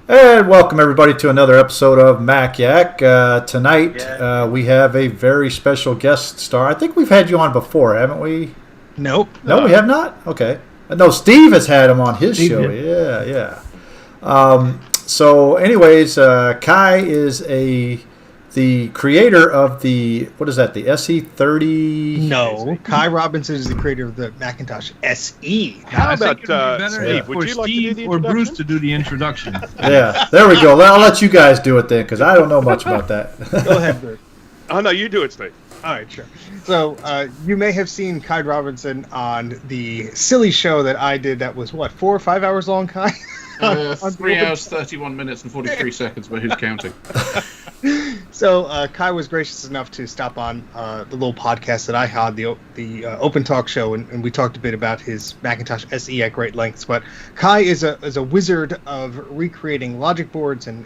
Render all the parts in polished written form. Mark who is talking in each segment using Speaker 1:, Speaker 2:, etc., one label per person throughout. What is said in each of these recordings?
Speaker 1: And welcome everybody to another episode of Mac Yak. Tonight we have a very special guest star. I think we've had you on before, haven't we?
Speaker 2: Nope.
Speaker 1: No, we have not? Okay. No, Steve has had him on his show. Yeah. So anyways, Kai is the creator of the, what is that, the SE30?
Speaker 2: No, Kai Robinson is the creator of the Macintosh SE.
Speaker 3: How about
Speaker 4: Steve?
Speaker 3: Would you like
Speaker 4: Steve
Speaker 3: to do the
Speaker 4: or Bruce
Speaker 3: introduction?
Speaker 4: to do the introduction?
Speaker 1: Yeah, there we go. I'll let you guys do it then, because I don't know much about that.
Speaker 2: Go ahead, Bruce.
Speaker 3: Oh, no, you do it, Steve.
Speaker 2: All right, sure. So you may have seen Kai Robinson on the silly show that I did that was, 4 or 5 hours long, Kai?
Speaker 5: 3 hours, 31 minutes, and 43 seconds, but who's counting?
Speaker 2: So Kai was gracious enough to stop on the little podcast that I had, the Open Talk show, and we talked a bit about his Macintosh SE at great lengths. But Kai is a wizard of recreating logic boards and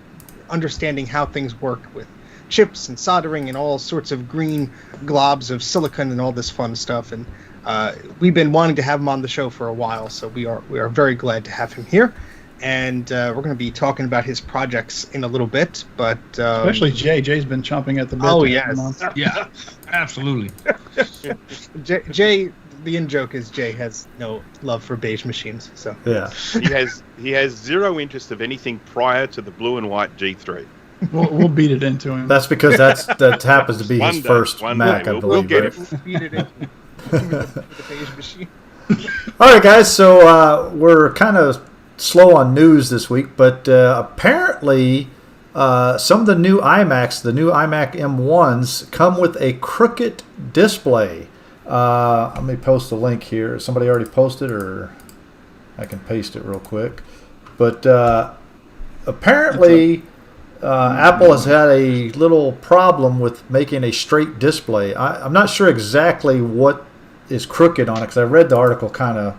Speaker 2: understanding how things work with chips and soldering and all sorts of green globs of silicon and all this fun stuff. And we've been wanting to have him on the show for a while, so we are very glad to have him here. And we're going to be talking about his projects in a little bit, but
Speaker 6: especially Jay. Jay's been chomping at the bit.
Speaker 2: Oh yes,
Speaker 4: Yeah, absolutely.
Speaker 2: Jay. The in-joke is Jay has no love for beige machines. So
Speaker 1: Yeah.
Speaker 3: He has zero interest of anything prior to the blue and white G3.
Speaker 6: We'll beat it into him.
Speaker 1: That's because that happens to be
Speaker 3: One
Speaker 1: his
Speaker 3: day,
Speaker 1: first
Speaker 3: one
Speaker 1: Mac,
Speaker 3: day.
Speaker 1: I
Speaker 3: We'll
Speaker 1: believe.
Speaker 3: get
Speaker 1: right?
Speaker 3: it.
Speaker 2: we'll beat it in with the beige machine.
Speaker 1: All right, guys. So we're kind of slow on news this week, but apparently some of the new iMacs, the new iMac M1s, come with a crooked display. Let me post a link here. Somebody already posted, or I can paste it real quick. But apparently Apple has had a little problem with making a straight display. I'm not sure exactly what is crooked on it, because I read the article kind of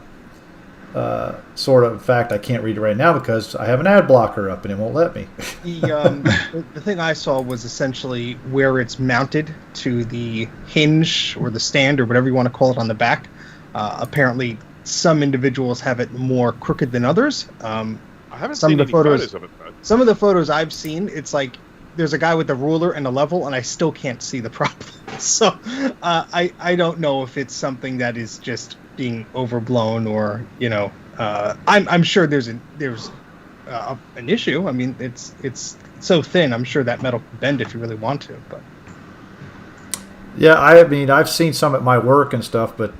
Speaker 1: sort of. In fact, I can't read it right now because I have an ad blocker up and it won't let me.
Speaker 2: The thing I saw was essentially where it's mounted to the hinge or the stand or whatever you want to call it on the back. Apparently, some individuals have it more crooked than others.
Speaker 3: I haven't
Speaker 2: Some
Speaker 3: seen
Speaker 2: of the
Speaker 3: any
Speaker 2: photos-
Speaker 3: photos of it, though.
Speaker 2: Some of the photos I've seen, it's like there's a guy with a ruler and a level, and I still can't see the problem. So I don't know if it's something that is just being overblown or I'm sure there's an issue. I mean, it's so thin. I'm sure that metal can bend if you really want to. But
Speaker 1: Yeah, I mean, I've seen some at my work and stuff, but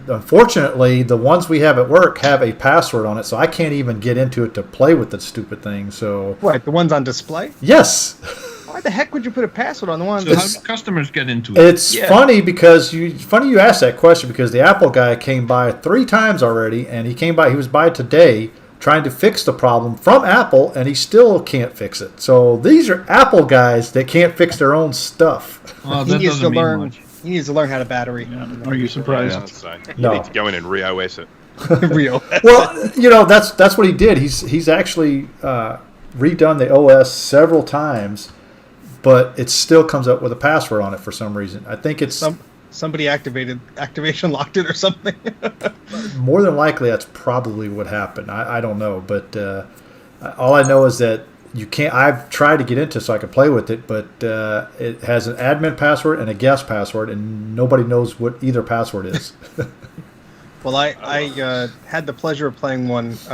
Speaker 1: unfortunately, the ones we have at work have a password on it, so I can't even get into it to play with the stupid thing. So
Speaker 2: what, the ones on display?
Speaker 1: yes.
Speaker 2: Why the heck would you put a password on the ones?
Speaker 4: So how do customers get into it?
Speaker 1: It's funny because you asked that question, because the Apple guy came by 3 times already, and he was by today trying to fix the problem from Apple, and he still can't fix it. So these are Apple guys that can't fix their own stuff.
Speaker 4: Well,
Speaker 2: he
Speaker 4: that
Speaker 2: needs to
Speaker 4: doesn't mean
Speaker 2: learn.
Speaker 4: much.
Speaker 2: He needs to learn how to battery.
Speaker 6: Are you surprised?
Speaker 3: Yeah, so you
Speaker 1: No.
Speaker 3: need to go in and re-OS it.
Speaker 2: Real.
Speaker 1: Well, that's what he did. He's actually redone the OS several times, but it still comes up with a password on it for some reason. I think it's
Speaker 2: Somebody activation locked it or something.
Speaker 1: more than likely that's probably what happened. I don't know, but all I know is that you can't. I've tried to get into it so I can play with it, but it has an admin password and a guest password, and nobody knows what either password is.
Speaker 2: Well, I had the pleasure of playing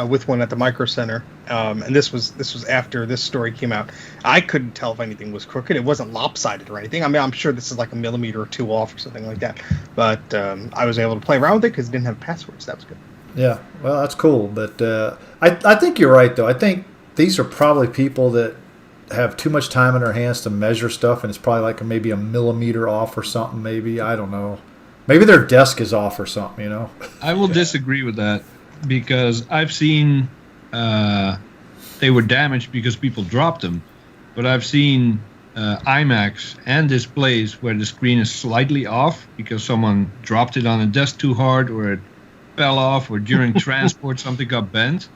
Speaker 2: with one at the Micro Center, and this was after this story came out. I couldn't tell if anything was crooked. It wasn't lopsided or anything. I mean, I'm sure this is like a millimeter or 2 off or something like that. But I was able to play around with it because it didn't have passwords. That was good.
Speaker 1: Yeah, well, that's cool. But I think you're right, though. I think these are probably people that have too much time in their hands to measure stuff, and it's probably like maybe a millimeter off or something. Maybe, I don't know. Maybe their desk is off or something,
Speaker 4: I will disagree with that, because I've seen they were damaged because people dropped them, but I've seen iMacs and displays where the screen is slightly off because someone dropped it on a desk too hard, or it fell off, or during transport something got bent,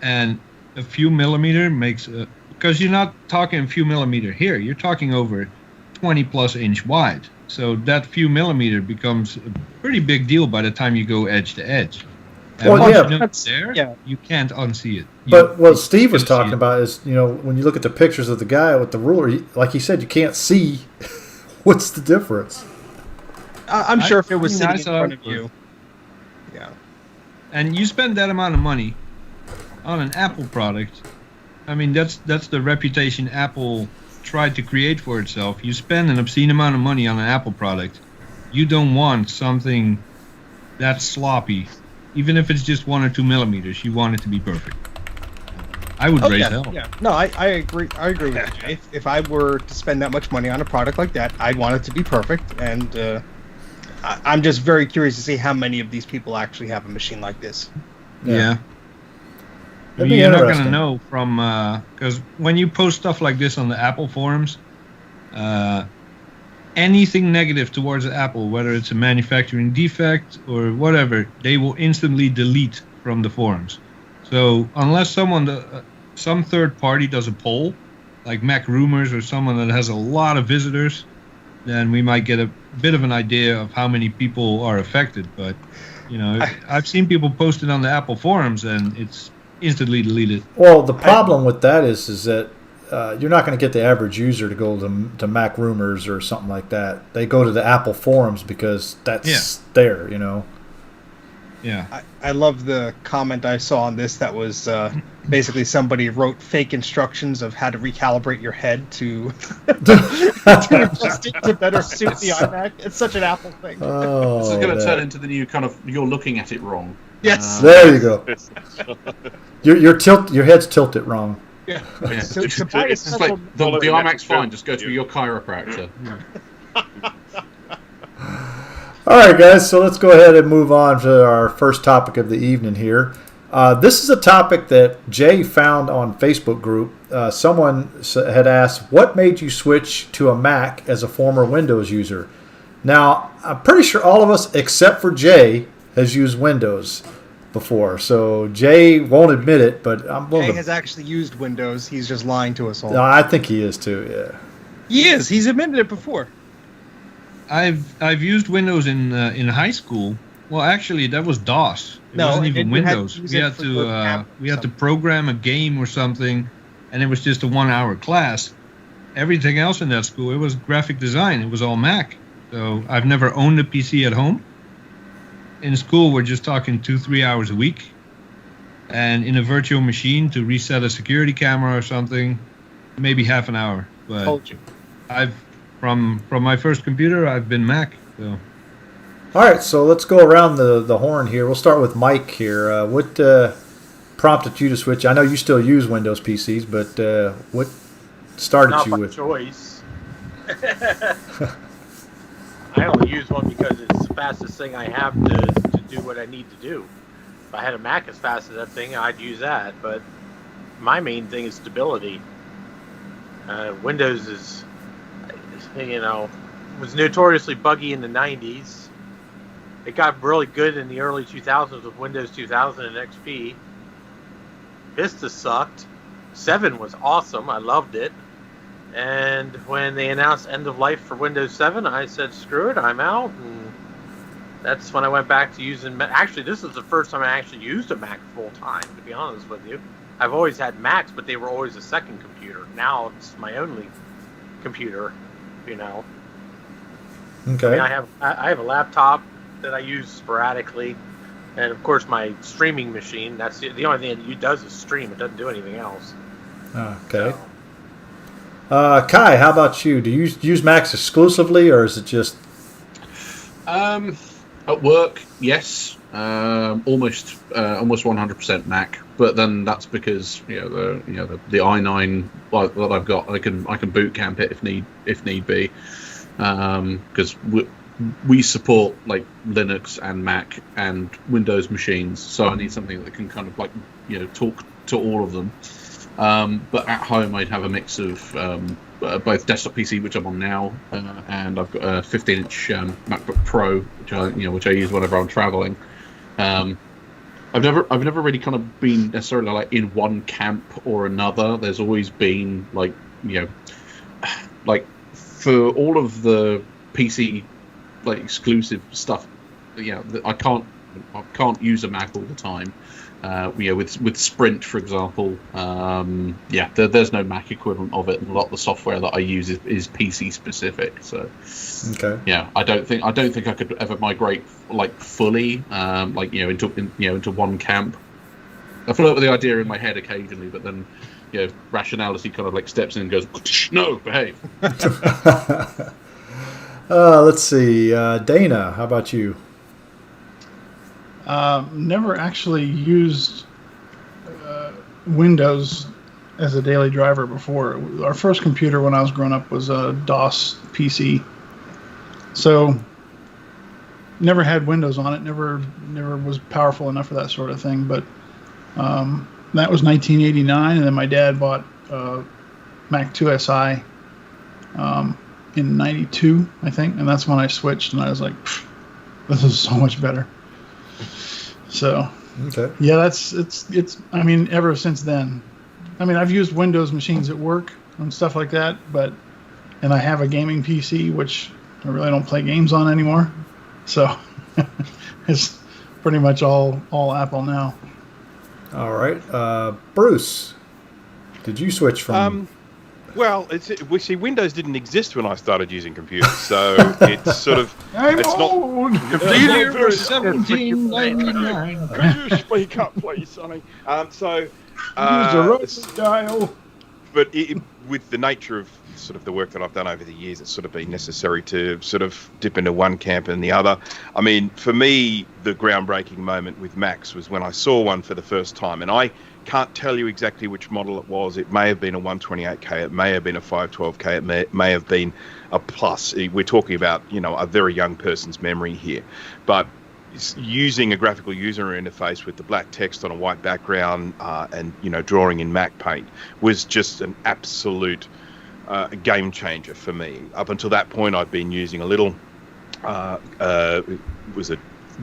Speaker 4: and a few millimeter makes because you're not talking a few millimeter here, you're talking over 20 plus inch wide. So that few millimeter becomes a pretty big deal by the time you go edge to edge. And
Speaker 1: Well,
Speaker 4: once
Speaker 1: yeah.
Speaker 4: you know it's there,
Speaker 2: Yeah.
Speaker 4: you can't unsee it.
Speaker 1: But what Steve
Speaker 4: you
Speaker 1: was
Speaker 4: can see
Speaker 1: talking
Speaker 4: it.
Speaker 1: about is, when you look at the pictures of the guy with the ruler, like he said, you can't see what's the difference.
Speaker 2: I'm sure if it was
Speaker 4: I
Speaker 2: sitting in
Speaker 4: saw
Speaker 2: front
Speaker 4: it,
Speaker 2: of you. Yeah.
Speaker 4: And you spend that amount of money on an Apple product. I mean, that's the reputation Apple tried to create for itself. You spend an obscene amount of money on an Apple product. You don't want something that's sloppy. Even if it's just 1 or 2 millimeters, you want it to be perfect. I would raise hell.
Speaker 2: Yeah. No, I agree. I agree with you, Jay. If I were to spend that much money on a product like that, I'd want it to be perfect. And I'm just very curious to see how many of these people actually have a machine like this.
Speaker 4: Yeah. I
Speaker 1: That'd
Speaker 4: mean,
Speaker 1: be
Speaker 4: you're not going to
Speaker 1: interesting.
Speaker 4: know from because when you post stuff like this on the Apple forums, anything negative towards Apple, whether it's a manufacturing defect or whatever, they will instantly delete from the forums. So unless some third party does a poll, like Mac Rumors or someone that has a lot of visitors, then we might get a bit of an idea of how many people are affected. But I've seen people post it on the Apple forums, and it's instantly deleted.
Speaker 1: Well, the problem with that is that you're not going to get the average user to go to Mac Rumors or something like that. They go to the Apple forums because that's there,
Speaker 4: Yeah.
Speaker 2: I love the comment I saw on this that was basically somebody wrote fake instructions of how to recalibrate your head to adjust it to better suit the iMac. It's such an Apple thing.
Speaker 1: Oh,
Speaker 5: This is going to turn into the new kind of you're looking at it wrong.
Speaker 2: Yes.
Speaker 1: There you go. Your head's tilted wrong.
Speaker 2: Yeah.
Speaker 5: Yeah.
Speaker 2: To buy a
Speaker 5: It's just like the
Speaker 3: Well,
Speaker 5: iMac's
Speaker 3: that's
Speaker 5: fine.
Speaker 3: good.
Speaker 5: Just go to your chiropractor.
Speaker 1: All right, guys, so let's go ahead and move on to our first topic of the evening here. This is a topic that Jay found on Facebook group. Someone had asked, what made you switch to a Mac as a former Windows user? Now, I'm pretty sure all of us, except for Jay, has used Windows before. So Jay won't admit it, but I'm willing
Speaker 2: Jay
Speaker 1: to...
Speaker 2: has actually used Windows. He's just lying to us all.
Speaker 1: No, I think he is too, yeah.
Speaker 2: He is. He's admitted it before.
Speaker 4: I've used Windows in high school. Well, actually, that was DOS. It wasn't even
Speaker 2: you had to
Speaker 4: Windows.
Speaker 2: use
Speaker 4: We
Speaker 2: it
Speaker 4: had
Speaker 2: for
Speaker 4: to
Speaker 2: the app or
Speaker 4: we had to
Speaker 2: something.
Speaker 4: program a game or something, and it was just a 1-hour class. Everything else in that school, it was graphic design. It was all Mac. So I've never owned a PC at home. In school, we're just talking 2-3 hours a week, and in a virtual machine to reset a security camera or something, maybe half an hour. But
Speaker 2: Told you.
Speaker 1: Mm-hmm.
Speaker 4: From my first computer, I've been Mac. So.
Speaker 1: All right, so let's go around the horn here. We'll start with Mike here. What prompted you to switch? I know you still use Windows PCs, but what started
Speaker 7: Not
Speaker 1: you
Speaker 7: by
Speaker 1: with?
Speaker 7: choice. I only use one because it's the fastest thing I have to do what I need to do. If I had a Mac as fast as that thing, I'd use that. But my main thing is stability. Windows is, was notoriously buggy in the 90s. It got really good in the early 2000s with Windows 2000 and XP. Vista sucked. 7 was awesome. I loved it. And when they announced end of life for Windows 7, I said, screw it, I'm out. And that's when I went back to using Mac. Actually, this is the first time I actually used a Mac full time, to be honest with you. I've always had Macs, but they were always a second computer. Now it's my only computer,
Speaker 1: Okay.
Speaker 7: I mean, I have a laptop that I use sporadically. And, of course, my streaming machine, that's the only thing it does is stream. It doesn't do anything else.
Speaker 1: Okay. Kai, how about you? Do you use Macs exclusively, or is it just...
Speaker 5: At work, yes, almost 100% Mac. But then that's because the i9 that I've got, I can boot camp it if need be, because we support like Linux and Mac and Windows machines. So I need something that can kind of like talk to all of them. But at home, I'd have a mix of both desktop PC, which I'm on now, and I've got a 15-inch MacBook Pro, which I use whenever I'm traveling. I've never really kind of been necessarily like in one camp or another. There's always been like for all of the PC like exclusive stuff. I can't I can't use a Mac all the time. With Sprint, for example, there's no Mac equivalent of it, and a lot of the software that I use is PC specific. So, I don't think I could ever migrate fully, into one camp. I flirt with the idea in my head occasionally, but then, rationality kind of steps in and goes, no, behave.
Speaker 1: Let's see, Dana, how about you?
Speaker 6: Never actually used Windows as a daily driver before. Our first computer when I was growing up was a DOS PC. So never had Windows on it, never was powerful enough for that sort of thing. But that was 1989, and then my dad bought Mac 2SI in 92, I think, and that's when I switched, and I was like, this is so much better. So, yeah, it's. I mean, ever since then, I mean, I've used Windows machines at work and stuff like that, and I have a gaming PC, which I really don't play games on anymore. So, it's pretty much all Apple now.
Speaker 1: All right, Bruce, did you switch from?
Speaker 3: Well, see, Windows didn't exist when I started using computers, so it's sort of.
Speaker 6: I'm
Speaker 3: it's
Speaker 6: old.
Speaker 3: Not.
Speaker 4: The year was 1799.
Speaker 3: Could you speak up, please, Sonny?
Speaker 6: Use the right dial.
Speaker 3: But with the nature of sort of the work that I've done over the years, it's sort of been necessary to sort of dip into one camp and the other. I mean, for me, the groundbreaking moment with Macs was when I saw one for the first time, and I can't tell you exactly which model it was. It may have been a 128K, it may have been a 512K, it may have been a Plus. We're talking about, a very young person's memory here. But using a graphical user interface with the black text on a white background and, drawing in Mac Paint was just an absolute game changer for me. Up until that point, I'd been using a little,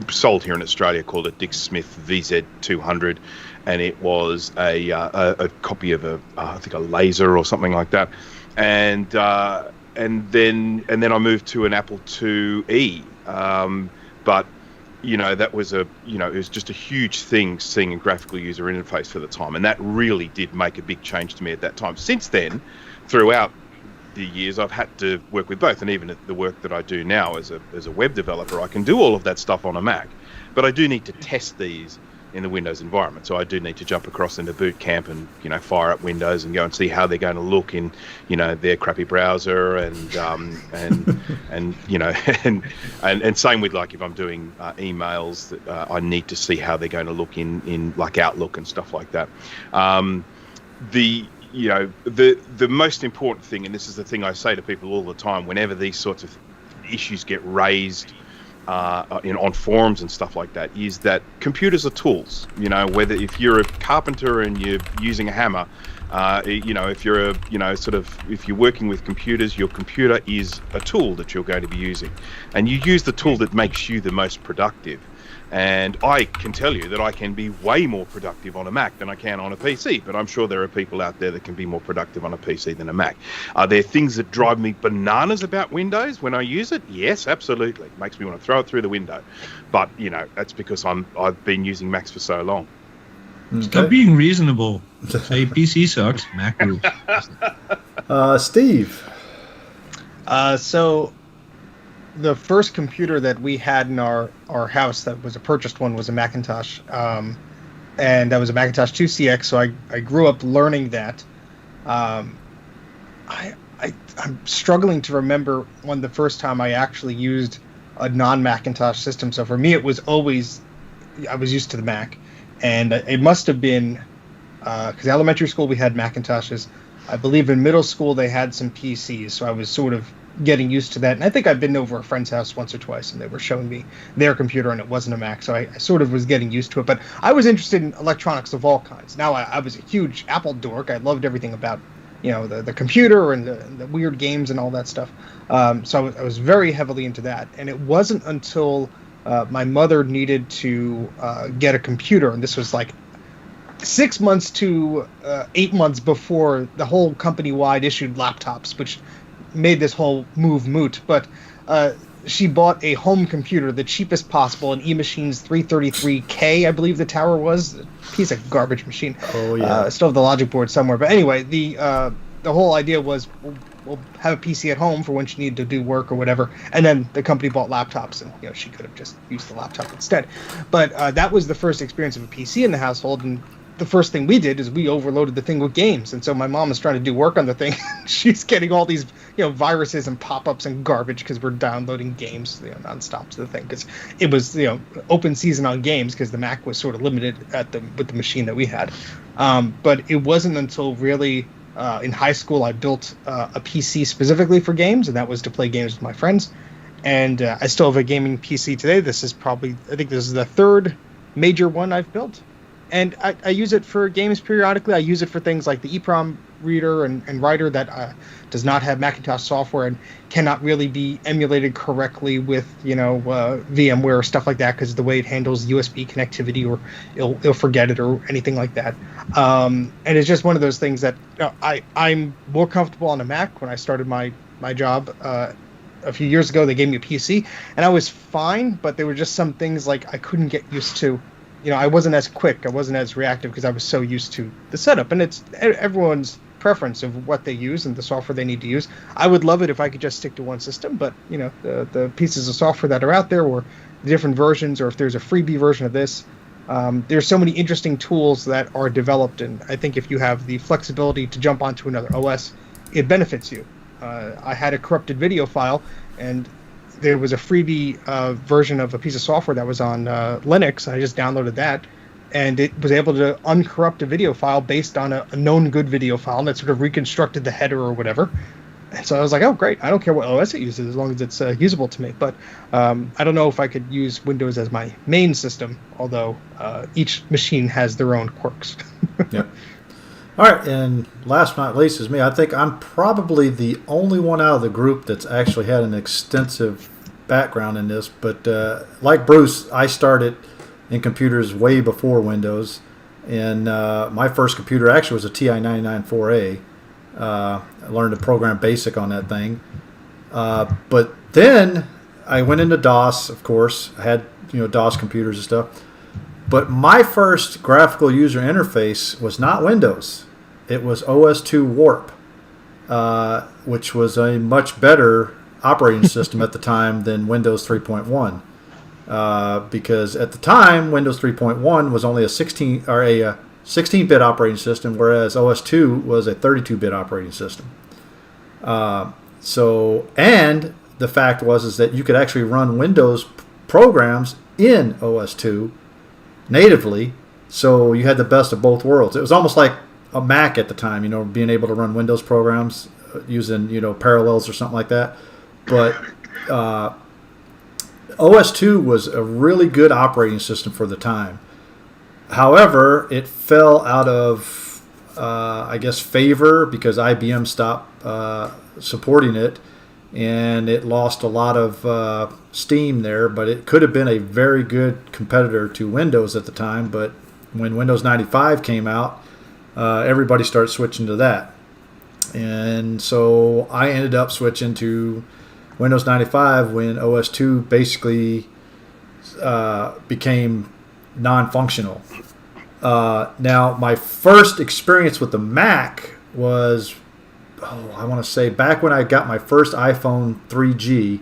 Speaker 3: sold here in Australia called a Dick Smith VZ200, and it was a copy of I think a laser or something like that, and then I moved to an Apple IIe, but that was it was just a huge thing seeing a graphical user interface for the time, and that really did make a big change to me at that time. Since then, throughout the years, I've had to work with both, and even at the work that I do now as a web developer, I can do all of that stuff on a Mac, but I do need to test these in the Windows environment. So I do need to jump across into Boot Camp and fire up Windows and go and see how they're going to look in their crappy browser and same with if I'm doing emails that I need to see how they're going to look in like Outlook and stuff like that. The most important thing, and this is the thing I say to people all the time whenever these sorts of issues get raised on forums and stuff like that, is that computers are tools. Whether if you're a carpenter and you're using a hammer, if you're if you're working with computers, your computer is a tool that you're going to be using, and you use the tool that makes you the most productive. And I can tell you that I can be way more productive on a Mac than I can on a PC, but I'm sure there are people out there that can be more productive on a PC than a Mac. Are there things that drive me bananas about Windows when I use it? Yes, absolutely. It makes me want to throw it through the window. But, that's because I've been using Macs for so long.
Speaker 4: Stop being reasonable. Say PC sucks, Mac rules.
Speaker 1: Steve.
Speaker 2: So the first computer that we had in our house that was a purchased one was a Macintosh, and that was a Macintosh 2CX, so I grew up learning that. I'm struggling to remember when the first time I actually used a non-Macintosh system. So for me, it was always, I was used to the Mac, and it must have been, because elementary school we had Macintoshes. I believe in middle school they had some PCs, so I was sort of getting used to that. And I think I've been over a friend's house once or twice, and they were showing me their computer, and it wasn't a Mac, so I sort of was getting used to it. But I was interested in electronics of all kinds. Now, I was a huge Apple dork. I loved everything about, the computer and the weird games and all that stuff. So I was very heavily into that. And it wasn't until my mother needed to get a computer, and this was like 6 months to 8 months before the whole company-wide issued laptops, which made this whole move moot. But she bought a home computer, the cheapest possible, an E-Machine's 333K, I believe the tower was. A piece of garbage machine.
Speaker 1: Oh, yeah.
Speaker 2: I still have the logic board somewhere. But anyway, the whole idea was we'll have a PC at home for when she needed to do work or whatever. And then the company bought laptops, and she could have just used the laptop instead. But that was the first experience of a PC in the household, and the first thing we did is we overloaded the thing with games. And so my mom is trying to do work on the thing. She's getting all these, viruses and pop-ups and garbage because we're downloading games, nonstop to the thing. Because it was, open season on games because the Mac was sort of limited with the machine that we had. But it wasn't until really in high school I built a PC specifically for games, and that was to play games with my friends. And I still have a gaming PC today. I think this is the third major one I've built. And I use it for games periodically. I use it for things like the EEPROM reader and writer that does not have Macintosh software and cannot really be emulated correctly with VMware or stuff like that because the way it handles USB connectivity, or it'll forget it or anything like that. And it's just one of those things that I'm more comfortable on a Mac. When I started my job a few years ago, they gave me a PC and I was fine, but there were just some things like I couldn't get used to. I wasn't as quick, I wasn't as reactive because I was so used to the setup. And it's everyone's preference of what they use and the software they need to use. I would love it if I could just stick to one system, but the pieces of software that are out there, or the different versions, or if there's a freebie version of this, there's so many interesting tools that are developed. And I think if you have the flexibility to jump onto another OS, it benefits you. I had a corrupted video file, and there was a freebie version of a piece of software that was on Linux. I just downloaded that, and it was able to uncorrupt a video file based on a known good video file, and that sort of reconstructed the header or whatever. And so I was like, oh, great. I don't care what OS it uses as long as it's usable to me. But I don't know if I could use Windows as my main system, although each machine has their own quirks.
Speaker 1: Yep. All right, and last but not least is me. I think I'm probably the only one out of the group that's actually had an extensive background in this. But like Bruce, I started in computers way before Windows. And my first computer actually was a TI-99-4A. I learned to program BASIC on that thing. But then I went into DOS, of course. I had DOS computers and stuff. But my first graphical user interface was not Windows. It was OS2 Warp, which was a much better operating system at the time than Windows 3.1. Because at the time, Windows 3.1 was only a 16-bit operating system, whereas OS2 was a 32-bit operating system. And the fact was that you could actually run Windows programs in OS2 natively, so you had the best of both worlds. It was almost like a Mac at the time, being able to run Windows programs using, Parallels or something like that. But OS2 was a really good operating system for the time. However, it fell out of, favor because IBM stopped supporting it, and it lost a lot of steam there. But it could have been a very good competitor to Windows at the time. But when Windows 95 came out, everybody started switching to that. And so I ended up switching to Windows 95 when OS2 basically became non-functional. Now, my first experience with the Mac was, I want to say, back when I got my first iPhone 3G.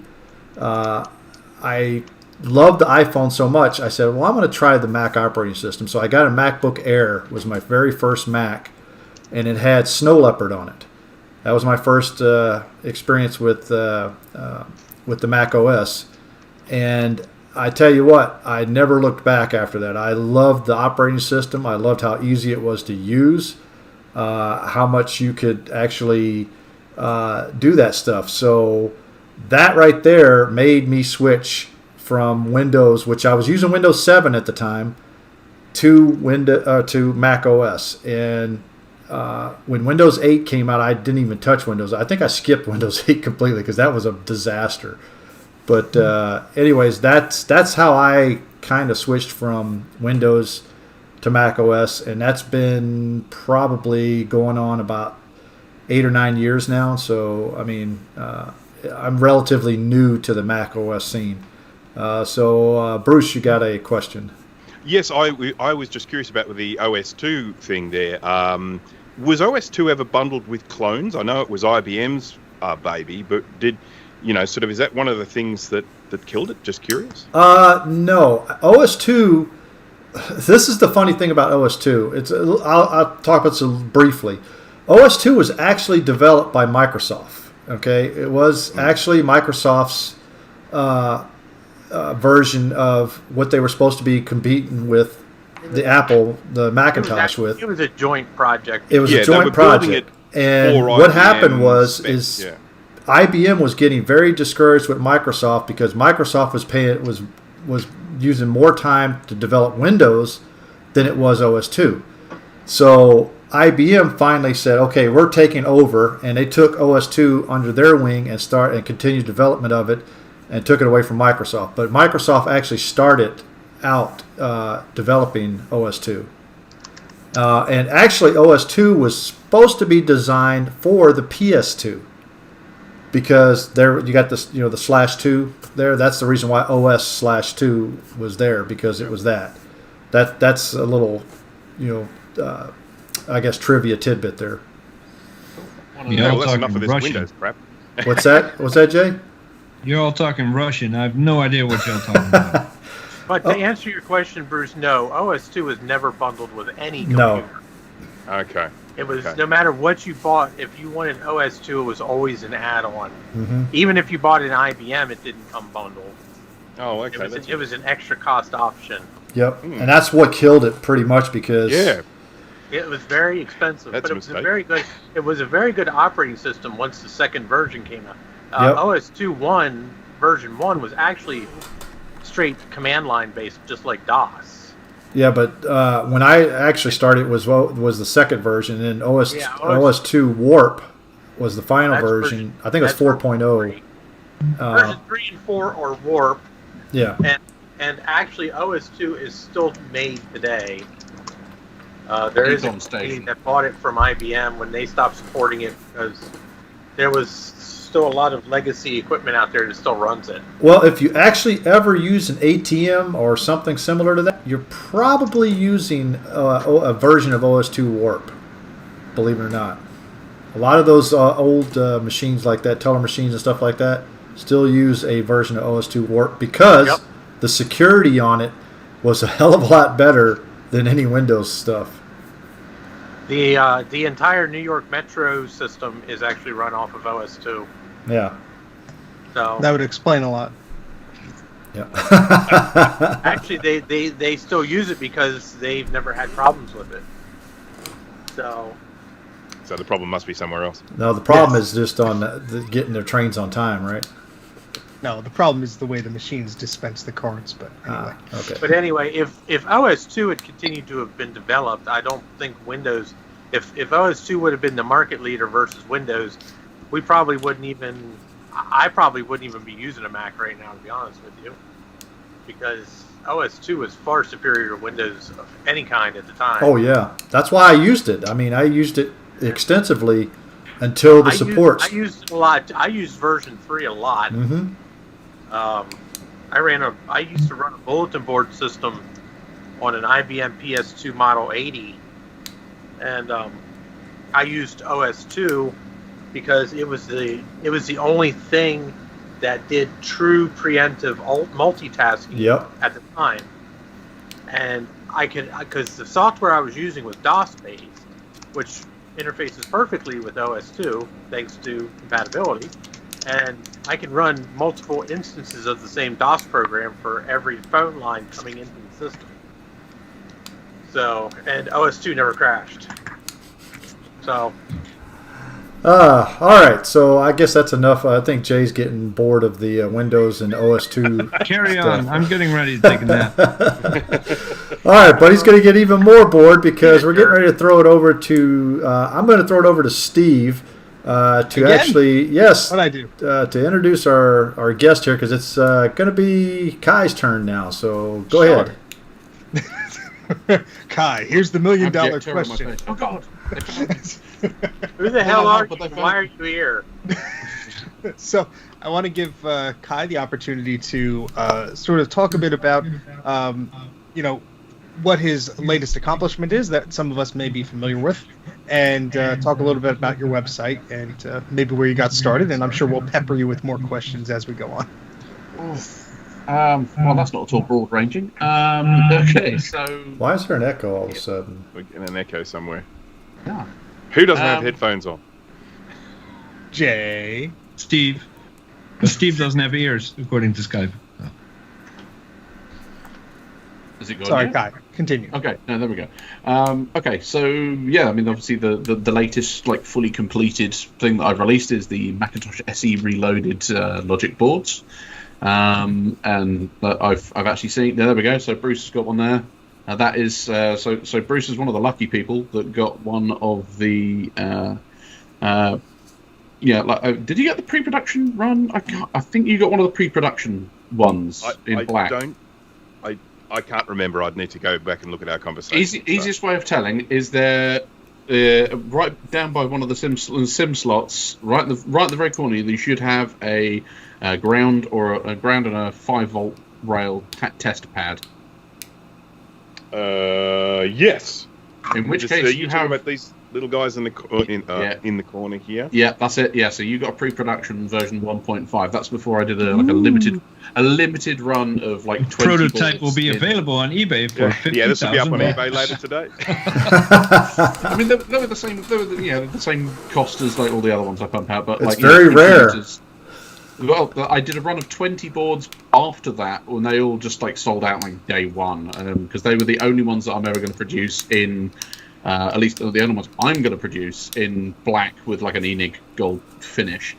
Speaker 1: I loved the iPhone so much, I said, well, I'm going to try the Mac operating system. So I got a MacBook Air. It was my very first Mac, and it had Snow Leopard on it. That was my first experience with the Mac OS. And I tell you what, I never looked back after that. I loved the operating system. I loved how easy it was to use, how much you could actually do that stuff. So that right there made me switch from Windows, which I was using Windows 7 at the time, to Mac OS. And when Windows 8 came out, I didn't even touch Windows. I think I skipped Windows 8 completely because that was a disaster. But anyways, that's how I kind of switched from Windows to Mac OS, and that's been probably going on about 8 or 9 years now. So I mean, I'm relatively new to the Mac OS scene. So Bruce, you got a question?
Speaker 3: Yes, I was just curious about the OS2 thing there. Was OS2 ever bundled with clones? I know it was IBM's baby, but is that one of the things that killed it? Just curious.
Speaker 1: No, OS2. This is the funny thing about OS2. I'll talk about this briefly. OS2 was actually developed by Microsoft. Okay, it was actually Microsoft's version of what they were supposed to be competing with the Apple, the Macintosh with.
Speaker 7: It was a joint project.
Speaker 1: It was a joint project. And what happened was IBM was getting very discouraged with Microsoft because Microsoft was using more time to develop Windows than it was OS2. So IBM finally said, "Okay, we're taking over," and they took OS2 under their wing and continued development of it, and took it away from Microsoft. But Microsoft actually started out developing OS2, and actually OS2 was supposed to be designed for the PS2 because there you got this, the /2 there. That's the reason why OS/2 was there, because it was that's a little, I guess trivia tidbit there.
Speaker 3: Well, that's enough of this
Speaker 4: Russian.
Speaker 3: Windows crap.
Speaker 1: What's that? What's that, Jay?
Speaker 4: You're all talking Russian. I have no idea what you're talking about.
Speaker 7: But to answer your question, Bruce, no, OS2 was never bundled with any computer.
Speaker 1: No.
Speaker 3: Okay.
Speaker 7: It was no matter what you bought. If you wanted OS2, it was always an add-on.
Speaker 1: Mm-hmm.
Speaker 7: Even if you bought an IBM, it didn't come bundled.
Speaker 3: Oh, okay.
Speaker 7: It was an extra cost option.
Speaker 1: Yep, and that's what killed it pretty much because
Speaker 7: it was very expensive,
Speaker 3: That's
Speaker 7: but
Speaker 3: a
Speaker 7: it was
Speaker 3: mistake.
Speaker 7: a very good. It was a very good operating system once the second version came out.
Speaker 1: Yep.
Speaker 7: OS2 version 1 was actually straight command line based, just like DOS.
Speaker 1: Yeah, but when I actually started was the second version, and OS2 Warp was the final version. I think it was 4.0.
Speaker 7: Version 3 and 4 or Warp.
Speaker 1: Yeah.
Speaker 7: And actually, OS2 is still made today. There is a company that bought it from IBM when they stopped supporting it because there was still a lot of legacy equipment out there that still runs it.
Speaker 1: Well, if you actually ever use an ATM or something similar to that, you're probably using a version of OS2 Warp, believe it or not. A lot of those old machines like that, teller machines and stuff like that, still use a version of OS2 Warp because the security on it was a hell of a lot better than any Windows stuff.
Speaker 7: The entire New York Metro system is actually run off of OS2.
Speaker 1: Yeah.
Speaker 2: So that would explain a lot.
Speaker 1: Yeah.
Speaker 7: Actually, they still use it because they've never had problems with it. So
Speaker 3: the problem must be somewhere else.
Speaker 1: No, the problem is just on getting their trains on time, right?
Speaker 2: No, the problem is the way the machines dispense the cards. But anyway.
Speaker 1: Okay.
Speaker 7: But anyway, if OS2 had continued to have been developed, I don't think Windows. If OS2 would have been the market leader versus Windows, we probably wouldn't even. I probably wouldn't even be using a Mac right now, to be honest with you, because OS2 was far superior to Windows of any kind at the time.
Speaker 1: Oh yeah, that's why I used it. I mean, I used it extensively until the supports.
Speaker 7: I used it a lot. I used version 3 a lot.
Speaker 1: Mm-hmm.
Speaker 7: I used to run a bulletin board system on an IBM PS2 Model 80, and I used OS2 because it was the only thing that did true preemptive multitasking at the time, and because the software I was using was DOS based, which interfaces perfectly with OS2 thanks to compatibility. And I can run multiple instances of the same DOS program for every phone line coming into the system. So, and OS2 never crashed. So.
Speaker 1: All right. So I guess that's enough. I think Jay's getting bored of the Windows and OS2.
Speaker 4: Carry on. I'm getting ready to take a nap.
Speaker 1: All right, but he's going to get even more bored because we're getting ready to throw it over to. I'm going to throw it over to Steve.
Speaker 2: What'd I do?
Speaker 1: To introduce our guest here, because it's going to be Kai's turn now. So go ahead.
Speaker 2: Kai, here's the $1 million question.
Speaker 5: Oh God!
Speaker 7: Who the hell are you? Why are you here?
Speaker 2: So I want to give Kai the opportunity to sort of talk a bit about, what his latest accomplishment is that some of us may be familiar with, and talk a little bit about your website and maybe where you got started. And I'm sure we'll pepper you with more questions as we go on.
Speaker 5: Well, that's not at all broad ranging. Okay, so
Speaker 1: Why is there an echo all of a sudden?
Speaker 3: We're getting an echo somewhere.
Speaker 5: yeah.
Speaker 3: Who doesn't have headphones on?
Speaker 2: Jay.
Speaker 4: Steve. But Steve doesn't have ears, according to Skype. Oh.
Speaker 5: Is it going
Speaker 2: Sorry,
Speaker 5: yet?
Speaker 2: Kai. Continue.
Speaker 5: Okay, no, there we go. Okay, so yeah, I mean, obviously the latest like fully completed thing that I've released is the Macintosh SE Reloaded logic boards, and I've actually seen. There we go. So Bruce has got one there. That is so Bruce is one of the lucky people that got one of the. Did you get the pre-production run? I think you got one of the pre-production ones in black.
Speaker 3: I can't remember. I'd need to go back and look at our conversation.
Speaker 5: Easiest way of telling is there, right down by one of the sim slots, right in the very corner. You should have a ground and a 5-volt rail test pad.
Speaker 3: Yes.
Speaker 5: In which case
Speaker 3: you talking about these little guys in the corner here.
Speaker 5: Yeah, that's it. Yeah, so you got a pre-production version 1.5. That's before I did a limited run of like 20
Speaker 4: prototype will be available on eBay for $50,000.
Speaker 3: Yeah, this will be up on eBay later today.
Speaker 5: I mean, they were the same. They were the same cost as like all the other ones I pump out, but
Speaker 1: It's
Speaker 5: like
Speaker 1: very rare.
Speaker 5: Well, I did a run of 20 boards after that when they all just like sold out like day one, because they were the only ones that I'm ever going to produce in. At least the only ones I'm going to produce in black with like an Enig gold finish.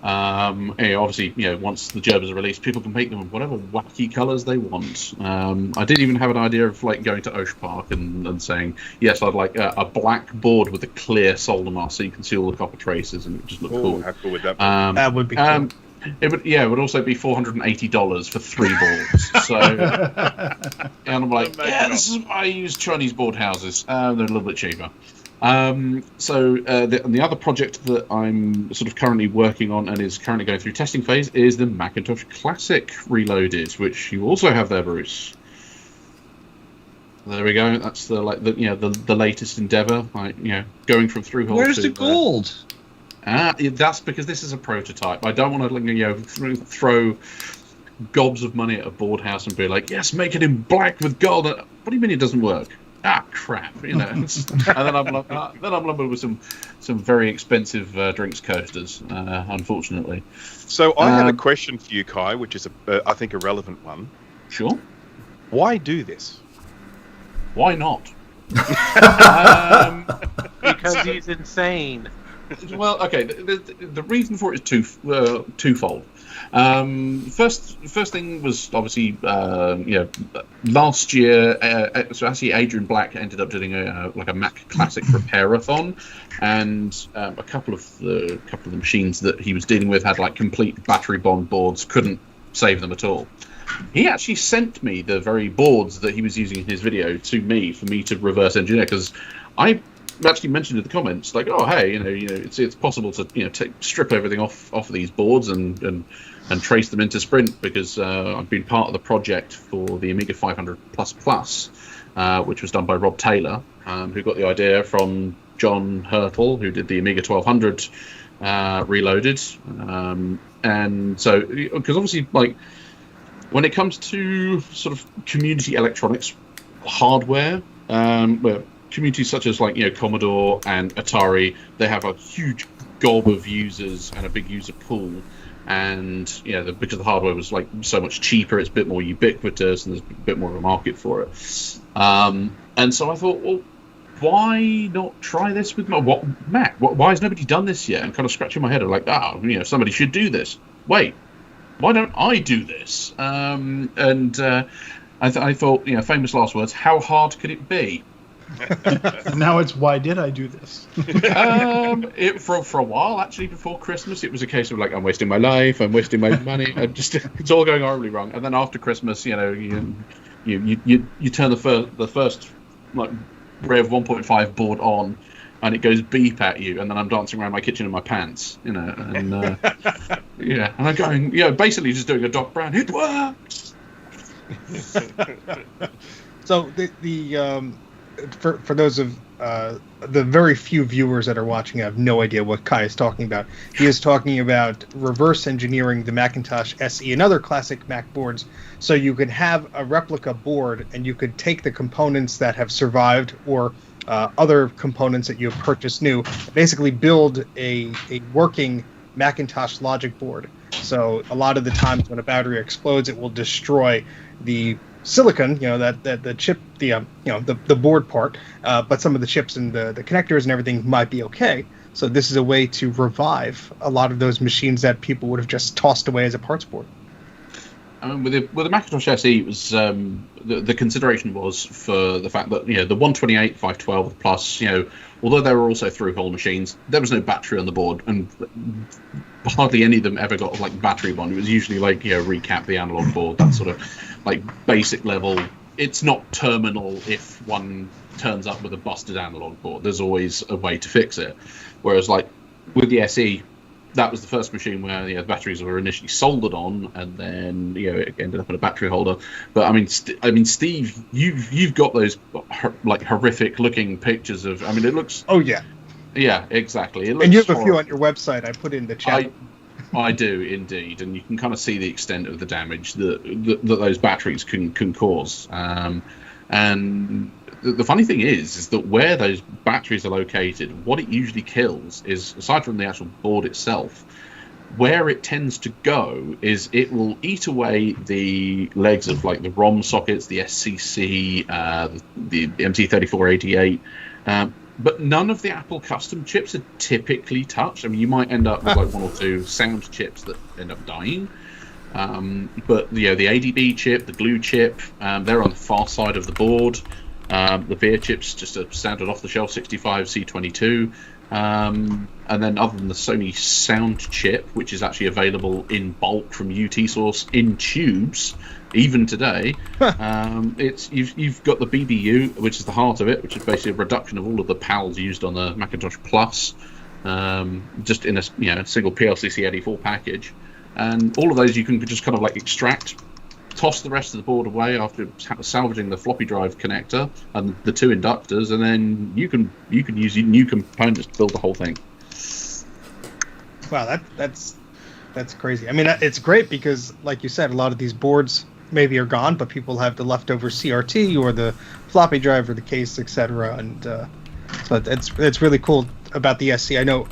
Speaker 5: Obviously, once the Gerbers are released, people can make them in whatever wacky colours they want. I did even have an idea of like going to Osh Park and saying, yes, I'd like a black board with a clear solder mask so you can see all the copper traces and it would just look cool.
Speaker 3: How cool would that be?
Speaker 2: That would be cool.
Speaker 5: It would also be $480 for 3 boards. So, and I'm like, I use Chinese board houses. They're a little bit cheaper. The other project that I'm sort of currently working on and is currently going through testing phase is the Macintosh Classic Reloaded, which you also have there, Bruce. There we go. That's the latest endeavor. Going from through-hole.
Speaker 4: Where's the gold?
Speaker 5: That's because this is a prototype. I don't want to throw gobs of money at a board house and be like, yes, make it in black with gold. What do you mean it doesn't work? Crap, and then I'm lumbered with some very expensive drinks coasters, unfortunately.
Speaker 3: So I had a question for you, Kai, which is I think a relevant one.
Speaker 5: Sure.
Speaker 3: Why do this?
Speaker 5: Why not?
Speaker 7: Because he's insane.
Speaker 5: Well, okay. The reason for it is twofold. First thing was obviously last year. So actually, Adrian Black ended up doing a Mac Classic repair-a-thon, and a couple of the machines that he was dealing with had like complete battery bond boards, couldn't save them at all. He actually sent me the very boards that he was using in his video to me for me to reverse engineer, because I actually mentioned in the comments like, oh hey, it's possible to strip everything off of these boards and trace them into Sprint, because I've been part of the project for the Amiga 500++, which was done by Rob Taylor, who got the idea from John Hurtle, who did the Amiga 1200 Reloaded, and so because obviously like when it comes to sort of community electronics hardware, where communities such as like Commodore and Atari, they have a huge gob of users and a big user pool, and because the hardware was like so much cheaper, it's a bit more ubiquitous and there's a bit more of a market for it. And so I thought, well, why not try this with Mac? Why has nobody done this yet? And kind of scratching my head, I'm like, somebody should do this. Wait, why don't I do this? I thought, famous last words, how hard could it be?
Speaker 6: Now it's, why did I do this?
Speaker 5: For a while, actually, before Christmas, it was a case of like, I'm wasting my life, I'm wasting my money, it's all going horribly wrong. And then after Christmas, you turn the first like Rev 1.5 board on, and it goes beep at you, and then I'm dancing around my kitchen in my pants, and yeah, and I'm going, basically just doing a Doc Brown. It works.
Speaker 2: So for those of the very few viewers that are watching, I have no idea what Kai is talking about. He is talking about reverse engineering the Macintosh SE and other classic Mac boards, so you could have a replica board and you could take the components that have survived or other components that you have purchased new, basically build a working Macintosh logic board. So a lot of the times when a battery explodes, it will destroy the silicon, that the chip, the board part, but some of the chips and the connectors and everything might be okay. So this is a way to revive a lot of those machines that people would have just tossed away as a parts board.
Speaker 5: I mean, with the Macintosh SE, it was the consideration was for the fact that the 128, 512 Plus, although they were also through-hole machines, there was no battery on the board, and hardly any of them ever got like battery bond. It was usually like recap the analog board, that sort of like basic level. It's not terminal if one turns up with a busted analog board. There's always a way to fix it. Whereas like with the SE, that was the first machine where the batteries were initially soldered on, and then it ended up in a battery holder. But I mean, Steve, you've got those like horrific looking pictures of. I mean, it looks.
Speaker 2: Oh yeah.
Speaker 5: Yeah, exactly. It looks
Speaker 2: and you have a few
Speaker 5: horrible.
Speaker 2: on your website. I put in the chat.
Speaker 5: I do indeed, and you can kind of see the extent of the damage that those batteries can cause. And the funny thing is that where those batteries are located, what it usually kills is, aside from the actual board itself, where it tends to go is it will eat away the legs of like the ROM sockets, the SCC, the MT3488. But none of the Apple custom chips are typically touched. I mean, you might end up with like one or two sound chips that end up dying. But the ADB chip, the glue chip, they're on the far side of the board. The VIA chip's just a standard off-the-shelf 65C22. And then other than the Sony sound chip, which is actually available in bulk from UT Source in tubes, even today, you've got the BBU, which is the heart of it, which is basically a reduction of all of the PALs used on the Macintosh Plus, just in a single PLCC 84 package, and all of those you can just kind of like extract, toss the rest of the board away after salvaging the floppy drive connector and the two inductors, and then you can use new components to build the whole thing.
Speaker 2: Wow, that's crazy. I mean, it's great because, like you said, a lot of these boards maybe are gone, but people have the leftover CRT or the floppy drive or the case, etc. And so it's really cool about the SC. I know.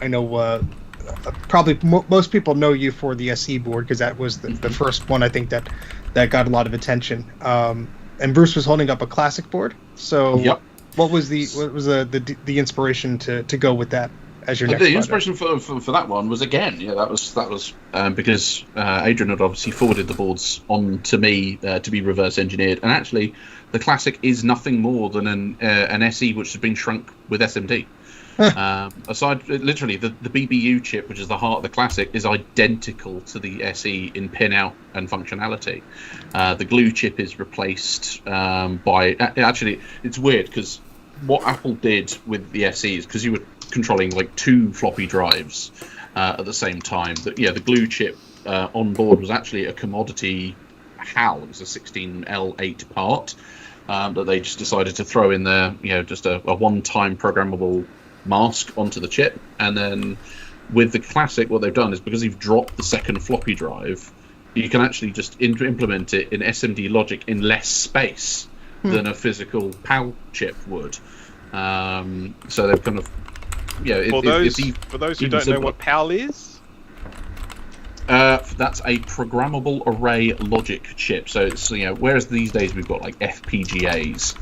Speaker 2: Probably most people know you for the SE board because that was the first one I think that got a lot of attention. And Bruce was holding up a classic board. So
Speaker 5: yep.
Speaker 2: What was the inspiration to go with that as your next
Speaker 5: The
Speaker 2: project?
Speaker 5: inspiration for that one was that was because Adrian had obviously forwarded the boards on to me to be reverse engineered, and actually the classic is nothing more than an SE which has been shrunk with SMD. Aside, literally, the BBU chip, which is the heart of the classic, is identical to the SE in pinout and functionality. The glue chip is replaced by. Actually, it's weird because what Apple did with the SE is because you were controlling like two floppy drives at the same time. The glue chip on board was actually a commodity HAL. It was a 16L8 part that they just decided to throw in there. Just a one-time programmable mask onto the chip, and then with the classic what they've done is because you've dropped the second floppy drive, you can actually just implement it in SMD logic in less space than a physical PAL chip would. So they've kind of
Speaker 3: for those who don't know what PAL is,
Speaker 5: that's a programmable array logic chip. So it's whereas these days we've got like FPGAs,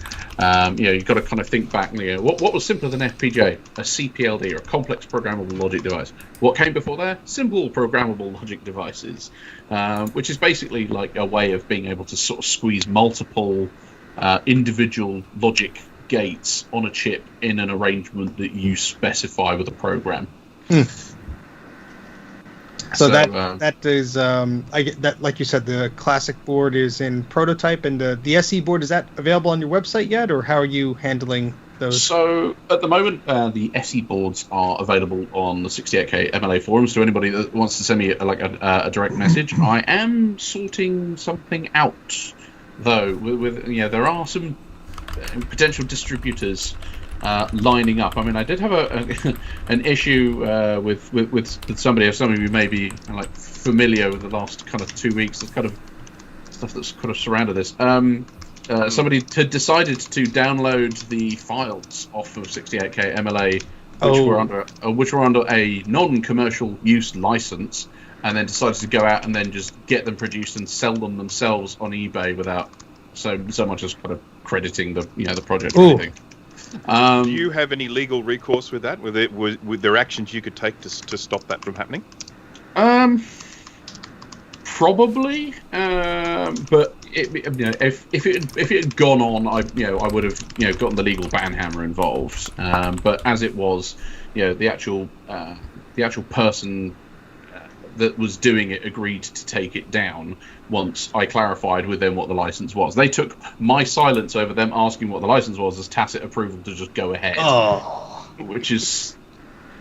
Speaker 5: you've got to kind of think back. What was simpler than FPGA? A CPLD, or a complex programmable logic device. What came before there? Simple programmable logic devices, which is basically like a way of being able to sort of squeeze multiple individual logic gates on a chip in an arrangement that you specify with a program.
Speaker 2: So that is I get that, like you said, the classic board is in prototype, and the SE board, is that available on your website yet, or how are you handling those?
Speaker 5: So at the moment, the SE boards are available on the 68K MLA forums. To anybody that wants to send me a direct message, I am sorting something out, though. With there are some potential distributors lining up. I mean, I did have an issue with somebody. Some of you may be like familiar with the last kind of 2 weeks. That's kind of stuff that's kind of surrounded this. Somebody had decided to download the files off of 68K MLA, which were under a non-commercial use license, and then decided to go out and then just get them produced and sell them themselves on eBay without so much as kind of crediting the project or anything.
Speaker 3: Do you have any legal recourse with that? Were there actions you could take to stop that from happening?
Speaker 5: Probably, but if it had gone on, I would have gotten the legal ban hammer involved. But as it was, the actual person that was doing it agreed to take it down once I clarified with them what the license was. They took my silence over them asking what the license was as tacit approval to just go ahead. Which is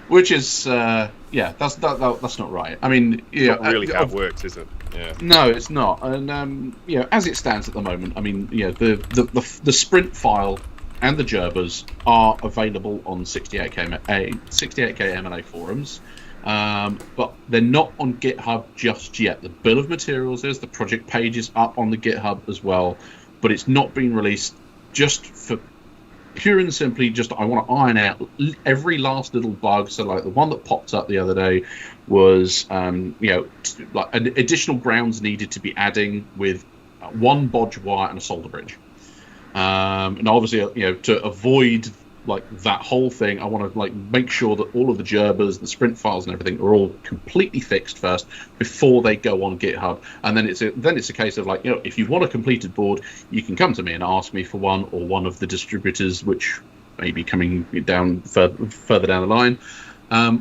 Speaker 5: that's not right. I mean,
Speaker 3: it's not really how it works, is it? Yeah.
Speaker 5: No, it's not. And as it stands at the moment, I mean, the sprint file and the gerbers are available on 68K MLA forums, but they're not on GitHub just yet. The bill of materials is, the project page is up on the GitHub as well, but it's not been released just for pure and simply just I want to iron out every last little bug. So like the one that popped up the other day was like additional grounds needed to be adding with one bodge wire and a solder bridge, and obviously to avoid like that whole thing, I want to like make sure that all of the gerbers, the sprint files and everything are all completely fixed first before they go on GitHub. And then it's a case of like, if you want a completed board, you can come to me and ask me for one, or one of the distributors, which may be coming down further down the line,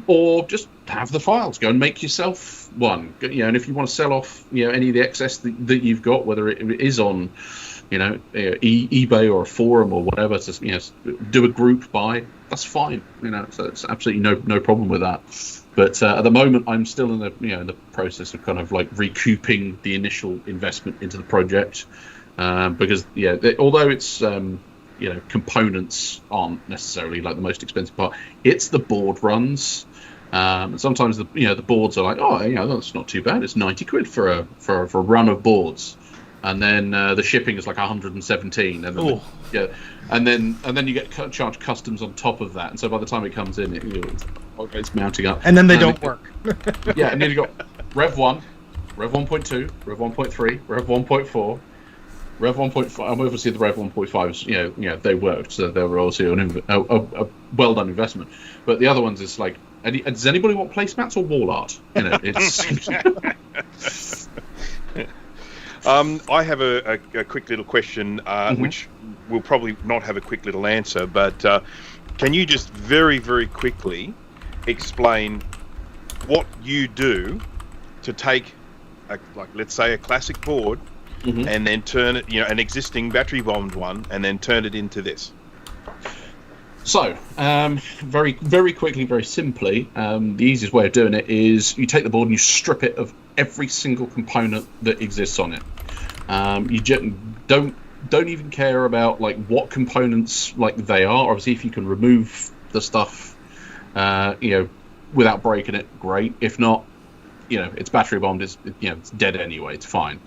Speaker 5: or just have the files, go and make yourself one. And if you want to sell off any of the excess that you've got, whether it is on eBay or a forum or whatever, to do a group buy, that's fine. So it's absolutely no problem with that. But at the moment, I'm still in the process of kind of like recouping the initial investment into the project, because although it's components aren't necessarily like the most expensive part, it's the board runs. And sometimes the boards are like, that's not too bad. It's 90 quid for a run of boards. And then the shipping is like 117, and then and then you get charged customs on top of that. And so by the time it comes in, it's mounting up.
Speaker 2: And then they don't work.
Speaker 5: Yeah, and then you got Rev 1, Rev 1.2, Rev 1.3, Rev 1.4, Rev 1.5. Obviously the Rev 1.5s, they worked, so they were also a well done investment. But the other ones is like, does anybody want placemats or wall art? It's.
Speaker 3: I have a quick little question, which will probably not have a quick little answer, but can you just very, very quickly explain what you do to take, let's say, a classic board and then turn it, an existing battery bombed one, and then turn it into this?
Speaker 5: So, very, very quickly, very simply, the easiest way of doing it is you take the board and you strip it of every single component that exists on it. You don't even care about like what components like they are. Obviously, if you can remove the stuff, without breaking it, great. If not, it's battery bombed. It's dead anyway. It's fine.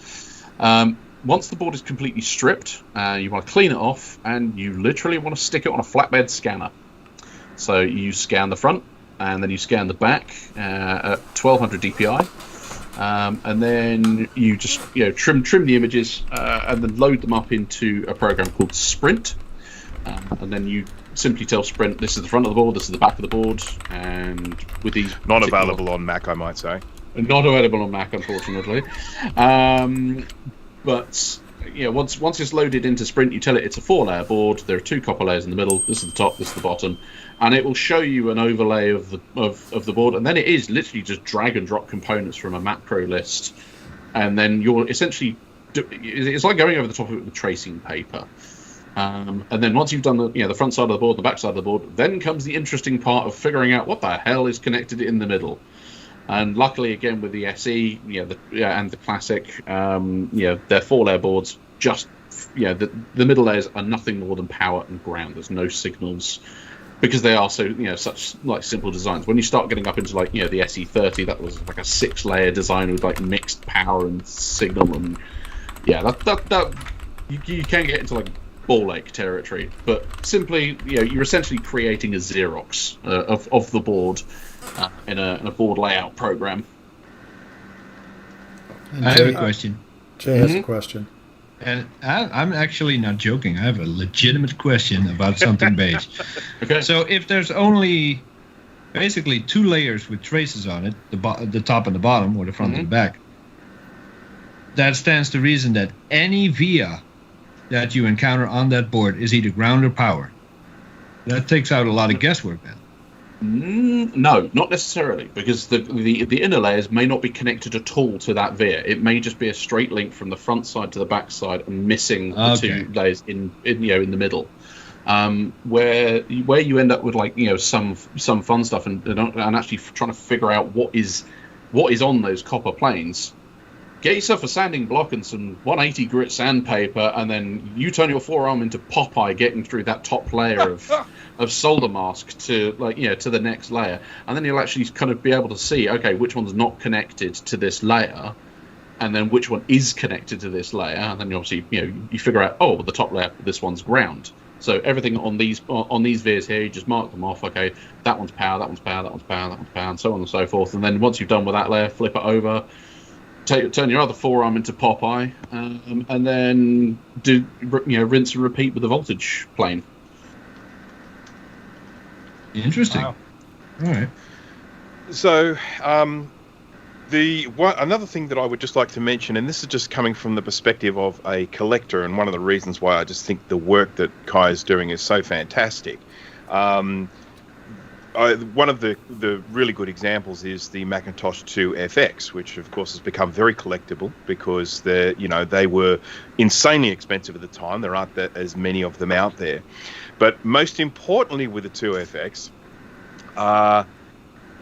Speaker 5: Once the board is completely stripped, you want to clean it off, and you literally want to stick it on a flatbed scanner. So you scan the front, and then you scan the back at 1200 DPI. And then you just trim the images and then load them up into a program called Sprint, and then you simply tell Sprint, this is the front of the board, this is the back of the board, and with these
Speaker 3: not available on Mac, I might say.
Speaker 5: Not available on Mac, unfortunately. But once it's loaded into Sprint, you tell it it's a 4-layer board. There are 2 copper layers in the middle. This is the top, this is the bottom, and it will show you an overlay of the board. And then it is literally just drag and drop components from a macro list, and then you're essentially it's like going over the top of it with tracing paper. And then once you've done the front side of the board, the back side of the board, then comes the interesting part of figuring out what the hell is connected in the middle. And luckily, again, with the SE, and the Classic, they're 4-layer boards. Just the middle layers are nothing more than power and ground. There's no signals because they are so such like simple designs. When you start getting up into like the SE30, that was like a 6-layer design with like mixed power and signal, and that you can get into like ball ache territory. But simply, you're essentially creating a Xerox of the board in a board layout program.
Speaker 4: I have a question.
Speaker 1: Jay has a question.
Speaker 4: And I'm actually not joking. I have a legitimate question about something base.
Speaker 5: Okay.
Speaker 4: So if there's only basically 2 layers with traces on it, the top and the bottom, or the front and the back, that stands to reason that any via that you encounter on that board is either ground or power. That takes out a lot of guesswork then.
Speaker 5: No, not necessarily, because the inner layers may not be connected at all to that via. It may just be a straight link from the front side to the back side and missing the 2 layers in the middle. Where you end up with like some fun stuff and actually trying to figure out what is on those copper planes. Get yourself a sanding block and some 180 grit sandpaper, and then you turn your forearm into Popeye getting through that top layer of solder mask to to the next layer, and then you'll actually kind of be able to see, okay, which one's not connected to this layer, and then which one is connected to this layer, and then obviously you figure out, oh, the top layer, this one's ground. So everything on these vias here, you just mark them off. Okay, that one's power, that one's power, that one's power, that one's power, and so on and so forth. And then once you've done with that layer, flip it over. Turn your other forearm into Popeye, and then do rinse and repeat with the voltage plane.
Speaker 4: Interesting.
Speaker 7: Wow.
Speaker 4: All right.
Speaker 3: So, another thing that I would just like to mention, and this is just coming from the perspective of a collector, and one of the reasons why I just think the work that Kai is doing is so fantastic. One of the really good examples is the Macintosh 2 FX, which of course has become very collectible because they were insanely expensive at the time. There aren't as many of them out there. But most importantly with the 2 FX,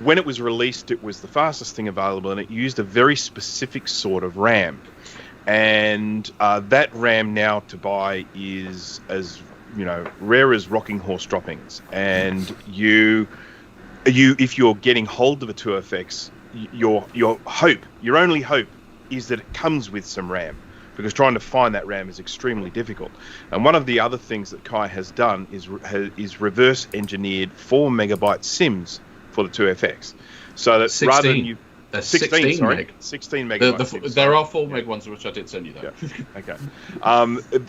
Speaker 3: when it was released, it was the fastest thing available, and it used a very specific sort of RAM. And that RAM now to buy is as rare as rocking horse droppings. And if you're getting hold of a 2FX, your only hope is that it comes with some RAM, because trying to find that RAM is extremely difficult. And one of the other things that Kai has done is reverse engineered 4 megabyte SIMs for the 2FX, so that
Speaker 5: 16.
Speaker 3: rather than you
Speaker 5: 16
Speaker 3: meg. 16 megabytes.
Speaker 5: There are 4 meg ones, which I did send you though.
Speaker 3: Yeah. Okay.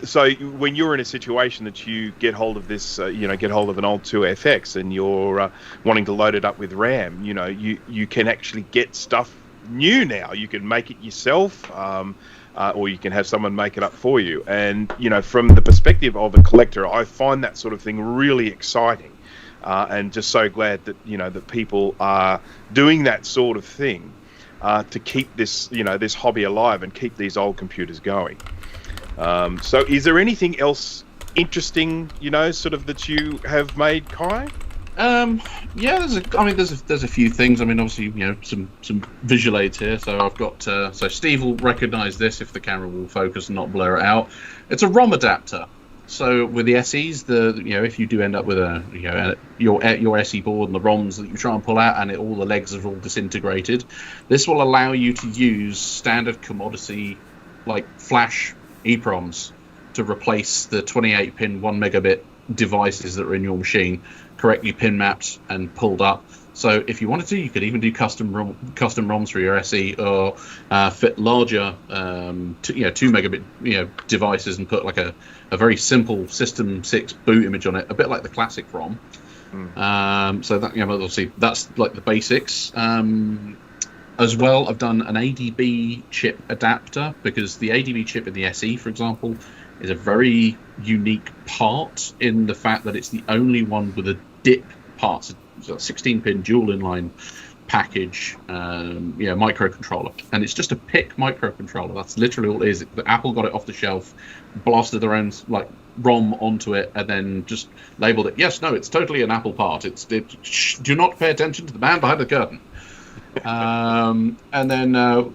Speaker 3: So when you're in a situation that you get hold of this, get hold of an old 2FX and you're wanting to load it up with RAM, you can actually get stuff new now. You can make it yourself, or you can have someone make it up for you. And from the perspective of a collector, I find that sort of thing really exciting. And just so glad that that people are doing that sort of thing to keep this this hobby alive and keep these old computers going. So, is there anything else interesting sort of that you have made, Kai?
Speaker 5: Yeah, there's a few things. I mean, obviously, some visual aids here. So I've got so Steve will recognise this if the camera will focus and not blur it out. It's a ROM adapter. So with the SEs, if you do end up with your SE board and the ROMs that you try and pull out, and all the legs are all disintegrated, this will allow you to use standard commodity like flash EPROMs to replace the 28-pin 1 megabit devices that are in your machine, correctly pin mapped and pulled up. So if you wanted to, you could even do custom ROMs for your SE, or fit larger 2 megabit devices and put like a very simple System 6 boot image on it, a bit like the classic ROM. So that obviously that's like the basics. As well, I've done an ADB chip adapter, because the ADB chip in the SE, for example, is a very unique part in the fact that it's the only one with a DIP part. It's a 16-pin dual inline package, microcontroller, and it's just a PIC microcontroller. That's literally all it is. Apple got it off the shelf, blasted their own ROM onto it and then just labeled it. Yes, no, it's totally an Apple part. Do not pay attention to the man behind the curtain. And then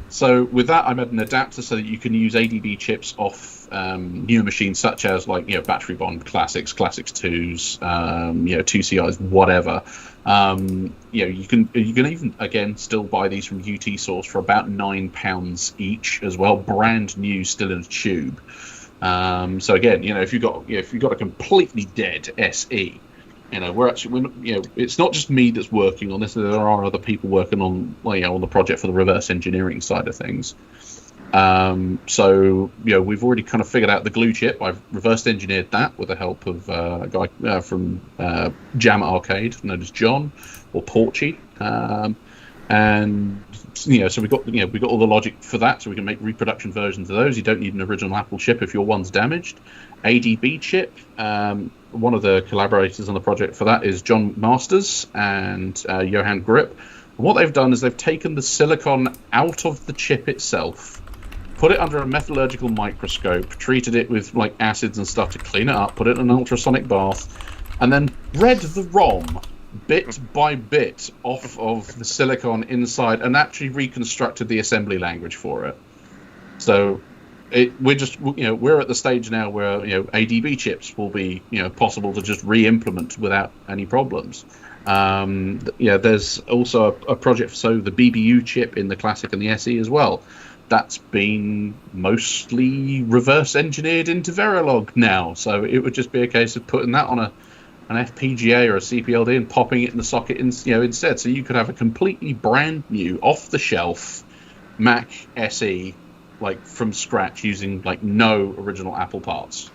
Speaker 5: so with that, I made an adapter so that you can use ADB chips off newer machines such as Battery Bond Classics, Classics 2s, 2CIs, whatever. You can even again still buy these from UT Source for about £9 each as well, brand new, still in a tube. So again, if you've got a completely dead SE, it's not just me that's working on this. There are other people working on on the project for the reverse engineering side of things. So we've already kind of figured out the glue chip. I've reverse engineered that with the help of a guy from Jam Arcade known as John or Porchy, and so we've got all the logic for that, so we can make reproduction versions of those. You don't need an original Apple chip if your one's damaged. ADB chip. One of the collaborators on the project for that is John Masters and Johan Grip. And what they've done is they've taken the silicon out of the chip itself, put it under a metallurgical microscope, treated it with acids and stuff to clean it up, put it in an ultrasonic bath, and then read the ROM bit by bit off of the silicon inside and actually reconstructed the assembly language for it. So we're at the stage now where ADB chips will be possible to just re-implement without any problems. There's also a project for the BBU chip in the Classic and the SE as well. That's been mostly reverse engineered into Verilog now, so it would just be a case of putting that on an FPGA or a CPLD and popping it in the socket instead. So you could have a completely brand new, off the shelf Mac SE from scratch using no original Apple parts.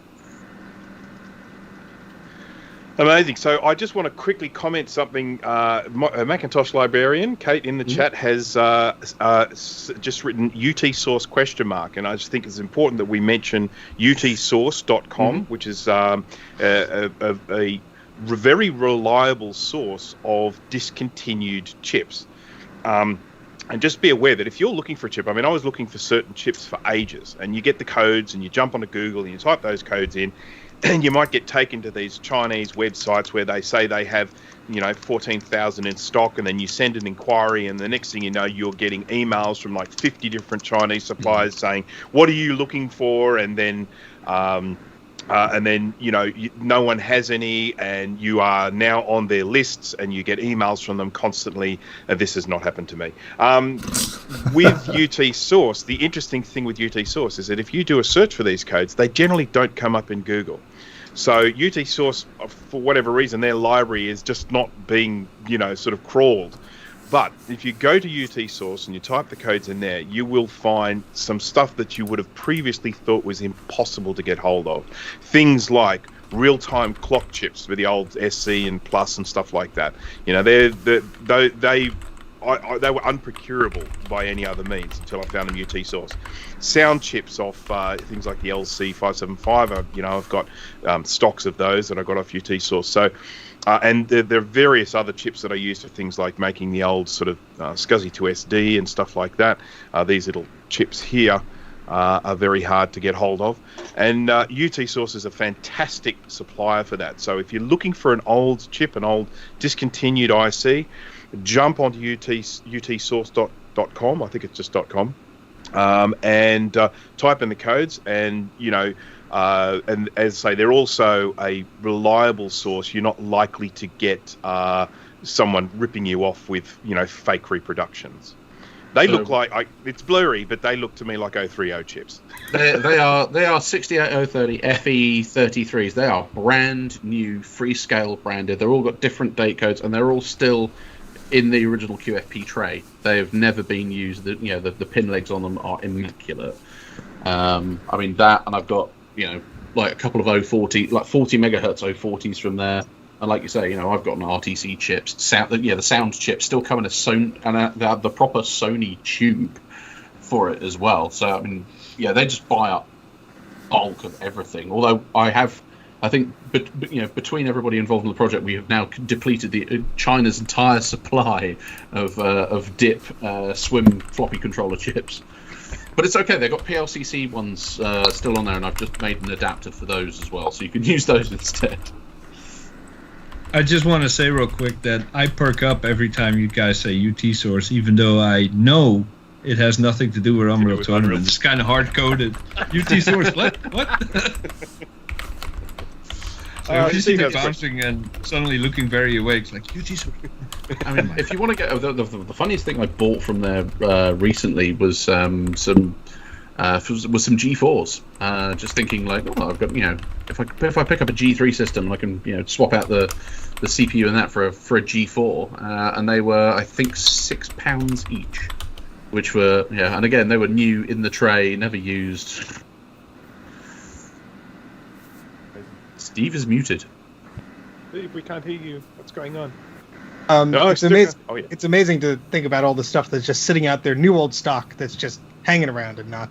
Speaker 3: Amazing. So I just want to quickly comment something. Macintosh librarian Kate in the chat has just written UT Source ? And I just think it's important that we mention utsource.com, which is a very reliable source of discontinued chips. And just be aware that if you're looking for a chip, I was looking for certain chips for ages, and you get the codes and you jump onto Google and you type those codes in, and you might get taken to these Chinese websites where they say they have 14,000 in stock, and then you send an inquiry, and the next thing you know, you're getting emails from 50 different Chinese suppliers saying, what are you looking for? And then no one has any, and you are now on their lists, and you get emails from them constantly. This has not happened to me. With UT Source, the interesting thing with UT Source is that if you do a search for these codes, they generally don't come up in Google. So UT Source, for whatever reason, their library is just not being, sort of crawled. But if you go to UT Source and you type the codes in there, you will find some stuff that you would have previously thought was impossible to get hold of. Things like real-time clock chips for the old SC and Plus and stuff like that. They were unprocurable by any other means until I found them UT Source. Sound chips off things like the LC575. I've got stocks of those that I got off UT Source. So. And there are various other chips that I use for things like making the old sort of SCSI 2SD and stuff like that. These little chips here are very hard to get hold of. And UT Source is a fantastic supplier for that. So if you're looking for an old chip, an old discontinued IC, jump onto utsource.com. I think it's just .com. And type in the codes, and and as I say, they're also a reliable source. You're not likely to get someone ripping you off with fake reproductions. They look like it's blurry, but they look to me like 030 chips.
Speaker 5: They are 68030 FE33s. They are brand new, Freescale branded. They're all got different date codes, and they're all still in the original QFP tray. They have never been used. The pin legs on them are immaculate. That, and I've got a couple of 040, 40 megahertz 040s from there. And like you say, I've got an RTC chips. The sound chip still coming as Sony, and they have the proper Sony tube for it as well. So they just buy up bulk of everything. Although I think, between everybody involved in the project, we have now depleted China's entire supply of DIP swim floppy controller chips. But it's okay. They've got PLCC ones still on there, and I've just made an adapter for those as well, so you can use those instead.
Speaker 4: I just want to say real quick that I perk up every time you guys say UT source, even though I know it has nothing to do with Unreal Tournament. It's kind of hard-coded. UT source, what? So if you see me bouncing and suddenly looking very awake, it's like, UT source.
Speaker 5: I mean, if you want to get... The funniest thing I bought from there recently was some G4s. Just thinking like, oh, I've got, if I pick up a G3 system, I can swap out the CPU and that for a G4, and they were, I think, £6 each, which were and again they were new in the tray, never used. Steve is muted.
Speaker 3: Steve, we can't hear you. What's going on?
Speaker 2: It's amazing. Oh, yeah. It's amazing to think about all the stuff that's just sitting out there, new old stock that's just hanging around and not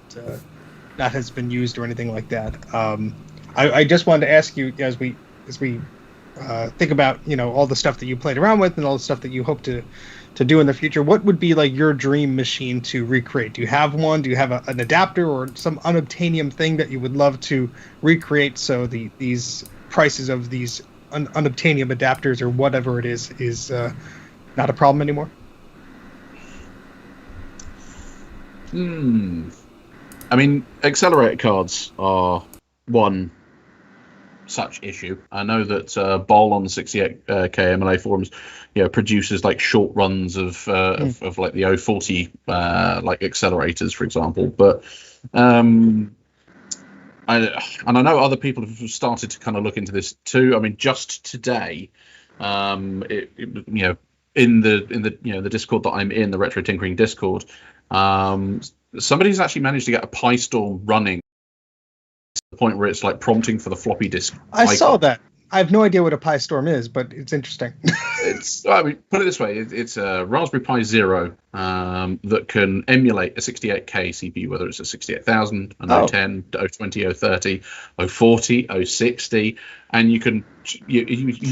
Speaker 2: has been used or anything like that. I just wanted to ask you, as we think about all the stuff that you played around with and all the stuff that you hope to do in the future, what would be like your dream machine to recreate? Do you have one? Do you have an adapter or some unobtainium thing that you would love to recreate? So these prices of these unobtainium adapters or whatever it is not a problem anymore.
Speaker 5: I mean, accelerator cards are one such issue. I know that Bol on the 68K MLA forums, produces like short runs of like the 040 like accelerators, for example. But I know other people have started to kind of look into this too. I mean, just today, in the Discord that I'm in, the Retro Tinkering Discord, somebody's actually managed to get a PyStorm running to the point where it's like prompting for the floppy disk.
Speaker 2: I saw that. I have no idea what a PyStorm is, but it's interesting.
Speaker 5: Put it this way: it's a Raspberry Pi Zero that can emulate a 68K CPU, whether it's a 68,000, an 010, 020, 030, 040, 060, and you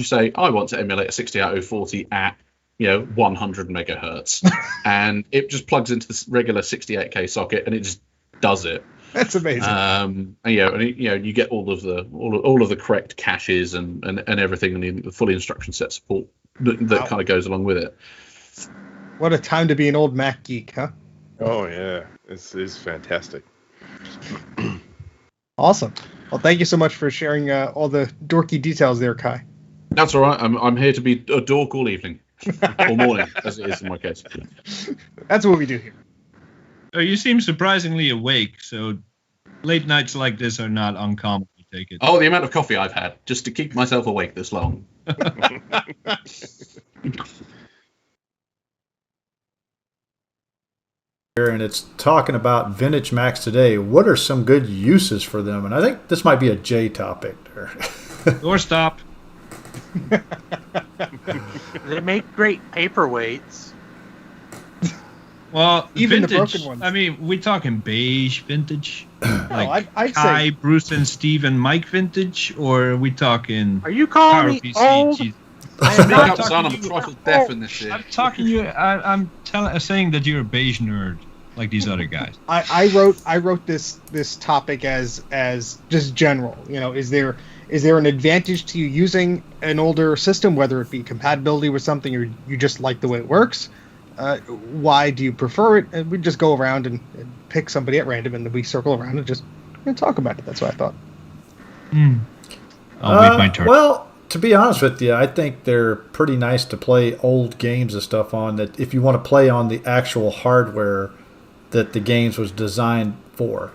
Speaker 5: say, I want to emulate a 68 at 100 megahertz, and it just plugs into the regular 68K socket, and it just does it.
Speaker 2: That's amazing.
Speaker 5: And you get all of the correct caches and everything, and the fully instruction set support that kind of goes along with it.
Speaker 2: What a time to be an old Mac geek, huh?
Speaker 3: Oh yeah, this is fantastic.
Speaker 2: Awesome. Well, thank you so much for sharing all the dorky details there, Kai.
Speaker 5: That's all right. I'm here to be a dork all evening or morning, as it is in my case.
Speaker 2: That's what we do here.
Speaker 4: Oh, you seem surprisingly awake, so late nights like this are not uncommon, I take it.
Speaker 5: Oh, the amount of coffee I've had just to keep myself awake this long.
Speaker 1: And it's talking about vintage Macs today. What are some good uses for them? And I think this might be a J topic.
Speaker 4: Or stop.
Speaker 7: They make great paperweights.
Speaker 4: Well,
Speaker 2: even
Speaker 4: vintage,
Speaker 2: the broken ones.
Speaker 4: I mean, we talking beige vintage?
Speaker 2: I'd
Speaker 4: Kai,
Speaker 2: say
Speaker 4: Bruce, and Steve and Mike vintage? Or are we talking
Speaker 7: Are you calling me old?
Speaker 5: I am not talking to you. I'm deaf in this shit.
Speaker 4: I'm talking you. I'm saying that you're a beige nerd like these other guys.
Speaker 2: I wrote this topic as just general. Is there an advantage to you using an older system, whether it be compatibility with something or you just like the way it works? Why do you prefer it? And we just go around and pick somebody at random, and then we circle around and just talk about it. That's what I thought.
Speaker 4: I'll wait my turn.
Speaker 1: Well, to be honest with you, I think they're pretty nice to play old games and stuff on, that if you want to play on the actual hardware that the games was designed for,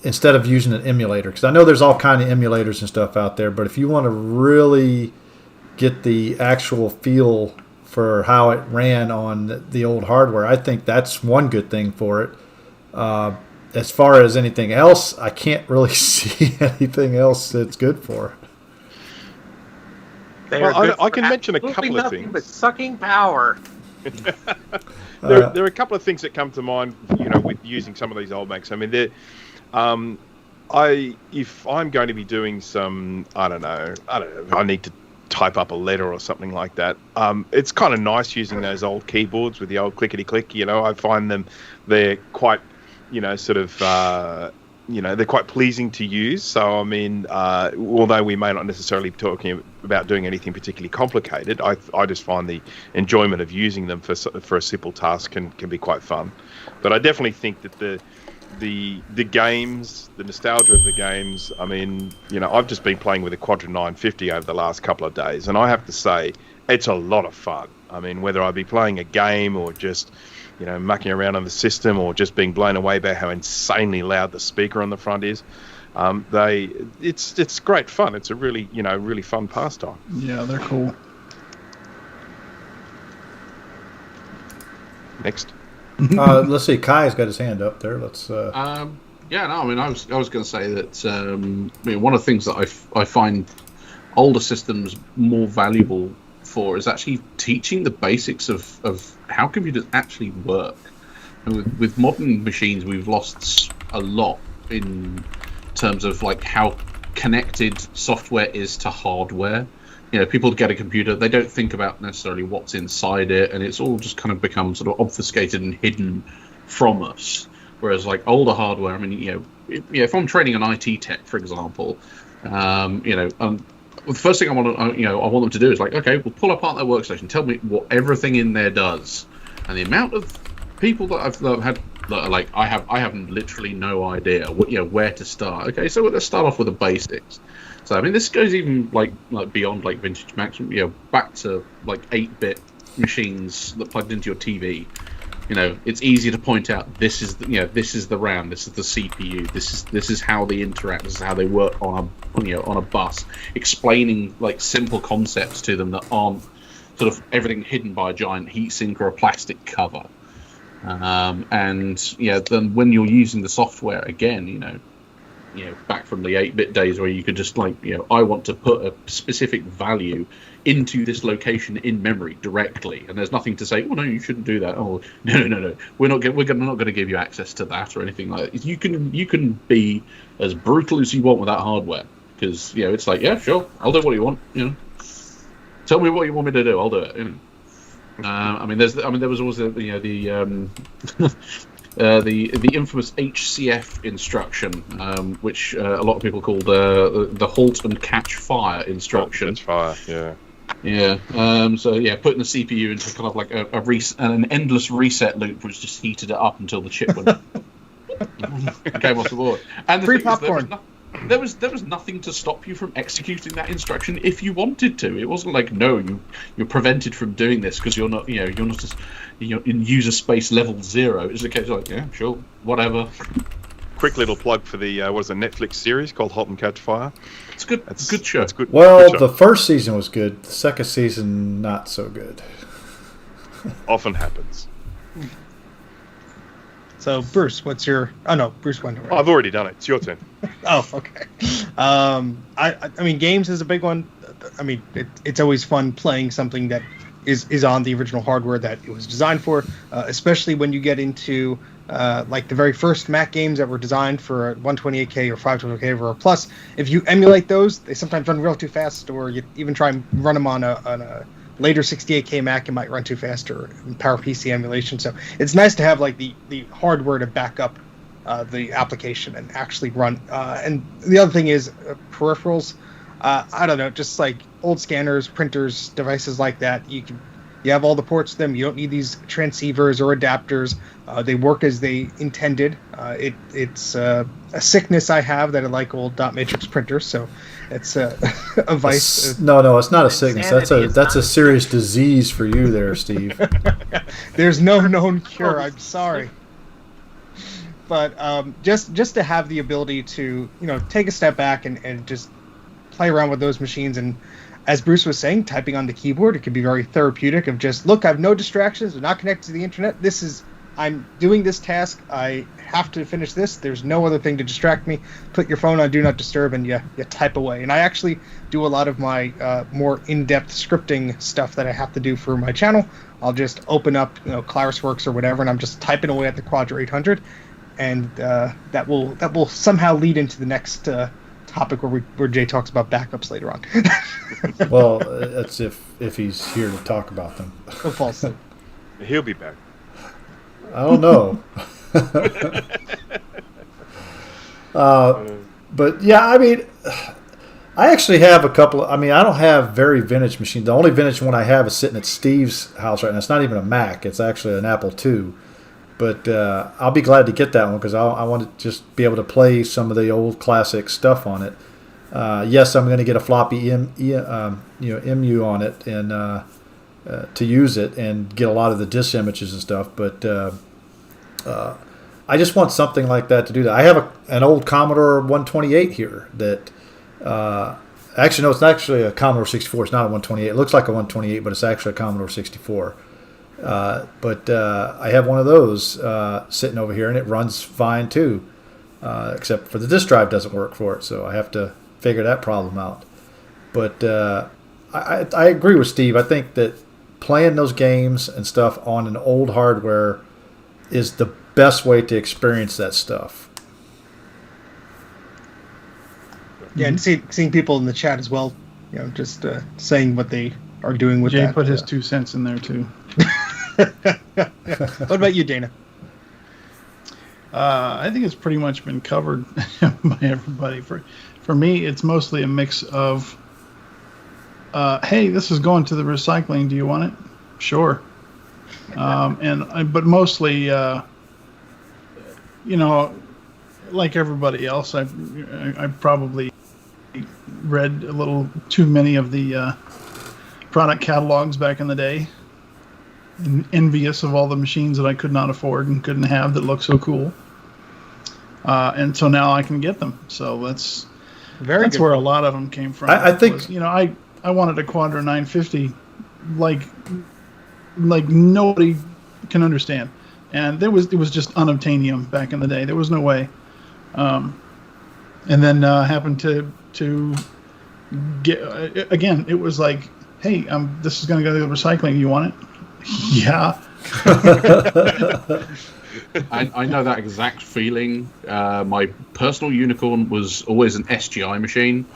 Speaker 1: instead of using an emulator. Because I know there's all kind of emulators and stuff out there, but if you want to really get the actual feel for how it ran on the old hardware, I think that's one good thing for it. As far as anything else, I can't really see anything else that's good for it.
Speaker 3: I can mention a couple of things.
Speaker 7: But sucking power.
Speaker 3: There are a couple of things that come to mind, with using some of these old Macs. I mean, if I'm going to be doing some, I don't know, I need to type up a letter or something like that. It's kind of nice using those old keyboards with the old clickety-click. I find they're quite, sort of, they're quite pleasing to use. So, I mean, although we may not necessarily be talking about doing anything particularly complicated, I just find the enjoyment of using them for a simple task can be quite fun. But I definitely think that the games, the nostalgia of the games, I mean, I've just been playing with a Quadra 950 over the last couple of days, and I have to say, it's a lot of fun. I mean, whether I be playing a game or just mucking around on the system or just being blown away by how insanely loud the speaker on the front is. It's great fun. It's a really, really fun pastime.
Speaker 6: Yeah, they're cool.
Speaker 3: Next.
Speaker 1: Let's see. Kai's got his hand up there. Let's.
Speaker 5: I mean, I was going to say that one of the things that I find older systems more valuable for is actually teaching the basics of how computers actually work. And with modern machines, we've lost a lot in terms of like how connected software is to hardware. People get a computer, they don't think about necessarily what's inside it, and it's all just kind of become sort of obfuscated and hidden from us. Whereas like older hardware, I mean, if I'm training an IT tech, for example, the first thing I want them to do is like, okay, we'll pull apart their workstation, tell me what everything in there does, and the amount of people that I've had that are like, I have literally no idea where to start. Okay, so let's start off with the basics. So I mean, this goes even like beyond like vintage Macs, back to like 8-bit machines that plugged into your TV. It's easy to point out this is the RAM, this is the CPU, this is how they interact, this is how they work on a bus, explaining like simple concepts to them that aren't sort of everything hidden by a giant heatsink or a plastic cover. Then when you're using the software again, back from the 8-bit days where you could just like, I want to put a specific value into this location in memory directly, and there's nothing to say, oh no, you shouldn't do that. Oh no, we're not going to give you access to that or anything like that. You can be as brutal as you want with that hardware, because it's like, yeah, sure, I'll do what you want. Tell me what you want me to do, I'll do it. There was always the infamous HCF instruction, which a lot of people called the halt and catch fire instruction.
Speaker 3: Catch fire, yeah.
Speaker 5: Yeah. Putting the CPU into kind of like an endless reset loop, which just heated it up until the chip went came off the board. And the
Speaker 2: free
Speaker 5: thing is,
Speaker 2: popcorn.
Speaker 5: There was nothing to stop you from executing that instruction if you wanted to. It wasn't like, no, you're prevented from doing this because you're not just in user space level 0. It's a case of like, yeah, sure, whatever.
Speaker 3: Quick little plug for the Netflix series called Halt and Catch Fire.
Speaker 5: It's good. It's good show.
Speaker 3: It's good.
Speaker 1: Well,
Speaker 3: good show.
Speaker 1: The first season was good. The second season, not so good.
Speaker 3: Often happens.
Speaker 2: So, Bruce, what's your... Oh, no, Bruce went already.
Speaker 3: I've already done it. It's your turn.
Speaker 2: Oh, okay. I mean, games is a big one. I mean, it's always fun playing something that is on the original hardware that it was designed for, especially when you get into like the very first Mac games that were designed for 128K or 512K or plus. If you emulate those, they sometimes run real too fast, or you even try and run them on a later 68K Mac, it might run too fast, or PowerPC emulation. So it's nice to have like the hardware to back up the application and actually run. And the other thing is peripherals. I don't know, just like old scanners, printers, devices like that. You have all the ports to them. You don't need these transceivers or adapters. They work as they intended. It's a sickness I have that I like old dot matrix printers. So it's a vice.
Speaker 1: No, it's not a sickness.
Speaker 7: Insanity.
Speaker 1: That's a serious disease for you there, Steve.
Speaker 2: There's no known cure. I'm sorry. But just to have the ability to take a step back and just play around with those machines, and as Bruce was saying, typing on the keyboard, it can be very therapeutic of just, look, I have no distractions, I'm not connected to the internet, I'm doing this task, I have to finish this, there's no other thing to distract me, put your phone on Do Not Disturb, and you type away. And I actually do a lot of my more in-depth scripting stuff that I have to do for my channel. I'll just open up ClarisWorks or whatever, and I'm just typing away at the Quadra 800, and that will somehow lead into the next topic where Jay talks about backups later on.
Speaker 1: Well, that's if he's here to talk about them.
Speaker 2: False.
Speaker 3: He'll be back.
Speaker 1: I don't know. But yeah, I mean, I actually have a couple. I mean, I don't have very vintage machines. The only vintage one I have is sitting at Steve's house right now. It's not even a Mac. It's actually an Apple II. But I'll be glad to get that one because I want to just be able to play some of the old classic stuff on it. Yes, I'm going to get a floppy MU on it and to use it and get a lot of the disk images and stuff. But I just want something like that to do that. I have an old Commodore 128 here that actually, no, it's actually a Commodore 64. It's not a 128. It looks like a 128, but it's actually a Commodore 64. But I have one of those sitting over here, and it runs fine too, except for the disk drive doesn't work for it, so I have to figure that problem out. But I agree with Steve. I think that playing those games and stuff on an old hardware is the best way to experience that stuff.
Speaker 2: Yeah, and seeing people in the chat as well, just saying what they are doing with
Speaker 6: Jay
Speaker 2: that.
Speaker 6: put his 2 cents in there too.
Speaker 2: What about you, Dana?
Speaker 6: I think it's pretty much been covered by everybody. For me, it's mostly a mix of, hey, this is going to the recycling. Do you want it? Sure. But mostly, like everybody else, I probably read a little too many of the product catalogs back in the day, and envious of all the machines that I could not afford and couldn't have that look so cool. And so now I can get them. So that's where a lot of them came from.
Speaker 1: I think
Speaker 6: I wanted a Quadra 950 like nobody can understand, and it was just unobtainium back in the day. There was no way. And then happened to get again. It was like, hey, this is going to go to the recycling. You want it? Yeah.
Speaker 5: I know that exact feeling. My personal unicorn was always an SGI machine,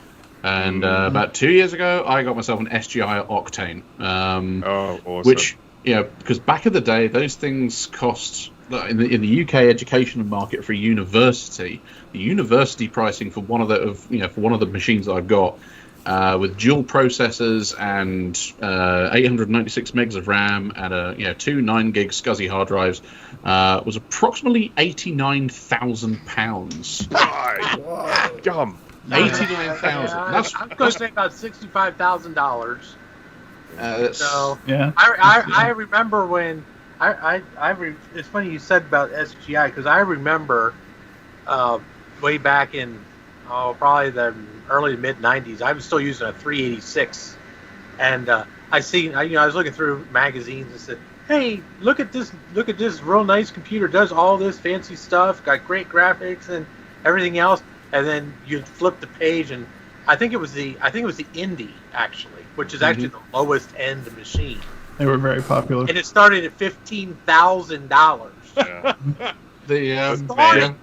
Speaker 5: and about 2 years ago, I got myself an SGI Octane.
Speaker 3: Awesome.
Speaker 5: Which, because back in the day, those things cost in the UK educational market for a university. The university pricing for one of the machines that I've got, with dual processors and 896 megs of RAM and two 9 gig SCSI hard drives, was approximately £89,000.
Speaker 3: Gum.
Speaker 5: 89,000. That's
Speaker 7: I'm going to say about $65,000. So
Speaker 6: yeah,
Speaker 7: I remember when it's funny you said about SGI because I remember way back in probably the early to mid 90s I was still using a 386 and I was looking through magazines and said, hey, look at this real nice computer, does all this fancy stuff, got great graphics and everything else, and then you flip the page and I think it was the Indy actually, which is actually the lowest end machine.
Speaker 6: They were very popular,
Speaker 7: and it started at $15,000.
Speaker 3: Yeah.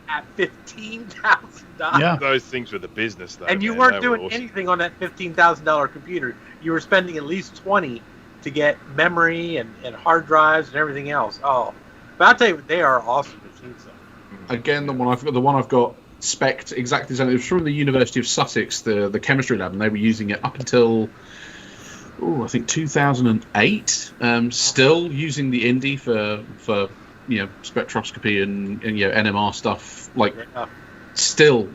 Speaker 7: At $15,000.
Speaker 6: Yeah.
Speaker 3: Those things were the business, though.
Speaker 7: And you
Speaker 3: man.
Speaker 7: weren't
Speaker 3: They
Speaker 7: doing
Speaker 3: were awesome.
Speaker 7: anything on that $15,000 computer. You were spending at least $20,000 to get memory and hard drives and everything else. Oh, but I'll tell you, they are awesome machines. Though.
Speaker 5: Again, the one I've got spec'd exactly the same. It was from the University of Sussex, the chemistry lab, and they were using it up until I think 2008. Still using the Indy for spectroscopy and NMR stuff. Still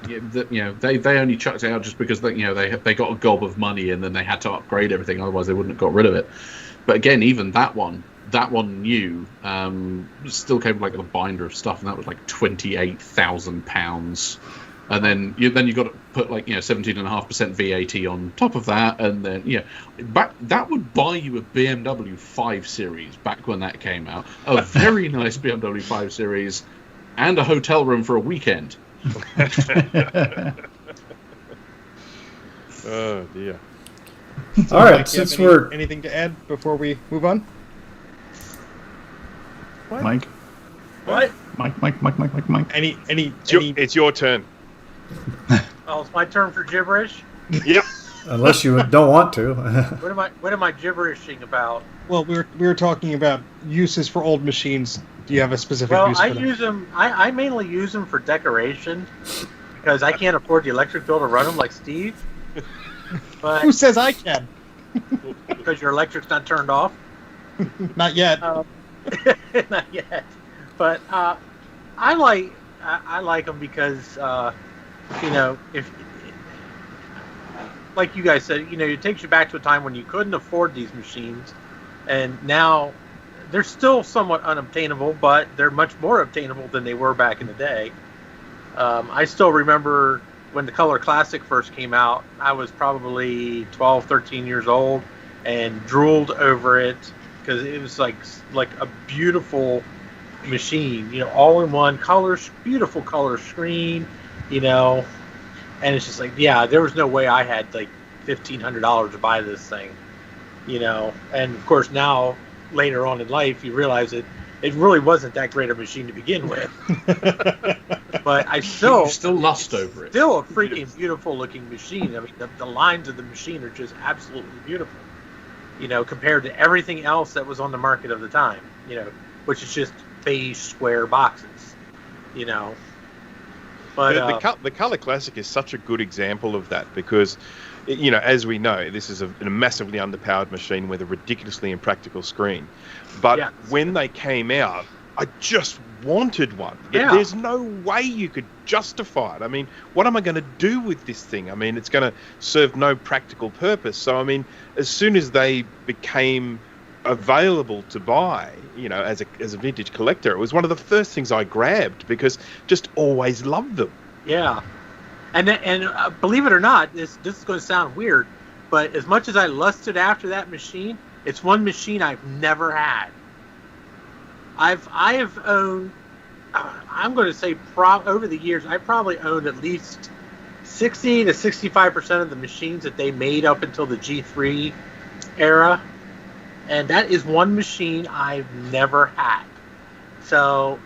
Speaker 5: they only chucked it out just because they got a gob of money and then they had to upgrade everything. Otherwise, they wouldn't have got rid of it. But again, even that one new still came with a binder of stuff, and that was like £28,000. And then you got to put 17.5% VAT on top of that, and then that would buy you a BMW 5 Series back when that came out, a very nice BMW 5 Series, and a hotel room for a weekend.
Speaker 3: Oh dear.
Speaker 1: All right,
Speaker 2: Mike,
Speaker 1: since
Speaker 2: we're anything to add before we move on?
Speaker 6: Mike.
Speaker 7: What?
Speaker 6: Mike.
Speaker 2: Any
Speaker 3: It's your turn.
Speaker 7: Oh, it's my turn for gibberish.
Speaker 3: Yep.
Speaker 1: Unless you don't want to.
Speaker 7: What am I gibberishing about?
Speaker 2: Well, we were talking about uses for old machines. Do you have a specific
Speaker 7: Well,
Speaker 2: use
Speaker 7: I
Speaker 2: for them?
Speaker 7: use them. I mainly use them for decoration because I can't afford the electric bill to run them like Steve.
Speaker 2: Who
Speaker 7: But
Speaker 2: says I can?
Speaker 7: because your electric's not turned off.
Speaker 2: Not yet.
Speaker 7: Not yet. But I like them because if like you guys said, it takes you back to a time when you couldn't afford these machines, and now they're still somewhat unobtainable, but they're much more obtainable than they were back in the day. I still remember when the Color Classic first came out. I was probably 12, 13 years old and drooled over it because it was like a beautiful machine, all in one color, beautiful color screen, and it's just like, yeah, there was no way I had like $1,500 to buy this thing, and of course now later on in life you realize it really wasn't that great a machine to begin with. But I
Speaker 5: You still lust over it.
Speaker 7: still a freaking beautiful looking machine. I mean, the lines of the machine are just absolutely beautiful, compared to everything else that was on the market of the time, which is just beige square boxes, But
Speaker 3: The Color Classic is such a good example of that because, as we know, this is a massively underpowered machine with a ridiculously impractical screen. But
Speaker 7: Yeah.
Speaker 3: when they came out, I just wanted one.
Speaker 7: Yeah.
Speaker 3: There's no way you could justify it. I mean, what am I going to do with this thing? I mean, it's going to serve no practical purpose. So, I mean, as soon as they became available to buy, as a vintage collector, it was one of the first things I grabbed because just always loved them.
Speaker 7: Yeah, and believe it or not, this is going to sound weird, but as much as I lusted after that machine, it's one machine I've never had. I have owned, I'm going to say over the years, I probably owned at least 60 to 65% of the machines that they made up until the G3 era, and that is one machine I've never had. So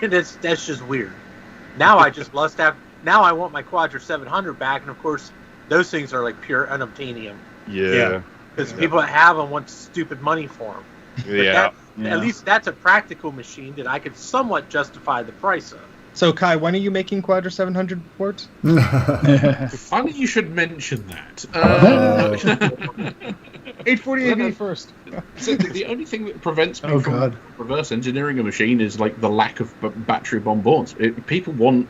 Speaker 7: that's just weird. Now I just lust after. Now I want my Quadra 700 back, and of course, those things are like pure unobtainium.
Speaker 3: Yeah.
Speaker 7: Because people that have them want stupid money for them.
Speaker 3: Yeah.
Speaker 7: At least that's a practical machine that I could somewhat justify the price of.
Speaker 2: So, Kai, when are you making Quadra 700 boards?
Speaker 5: Funny you should mention that.
Speaker 2: 840 AV first.
Speaker 5: So the only thing that prevents me
Speaker 6: Oh,
Speaker 5: from
Speaker 6: God.
Speaker 5: reverse engineering a machine is like the lack of battery bomb boards. People want,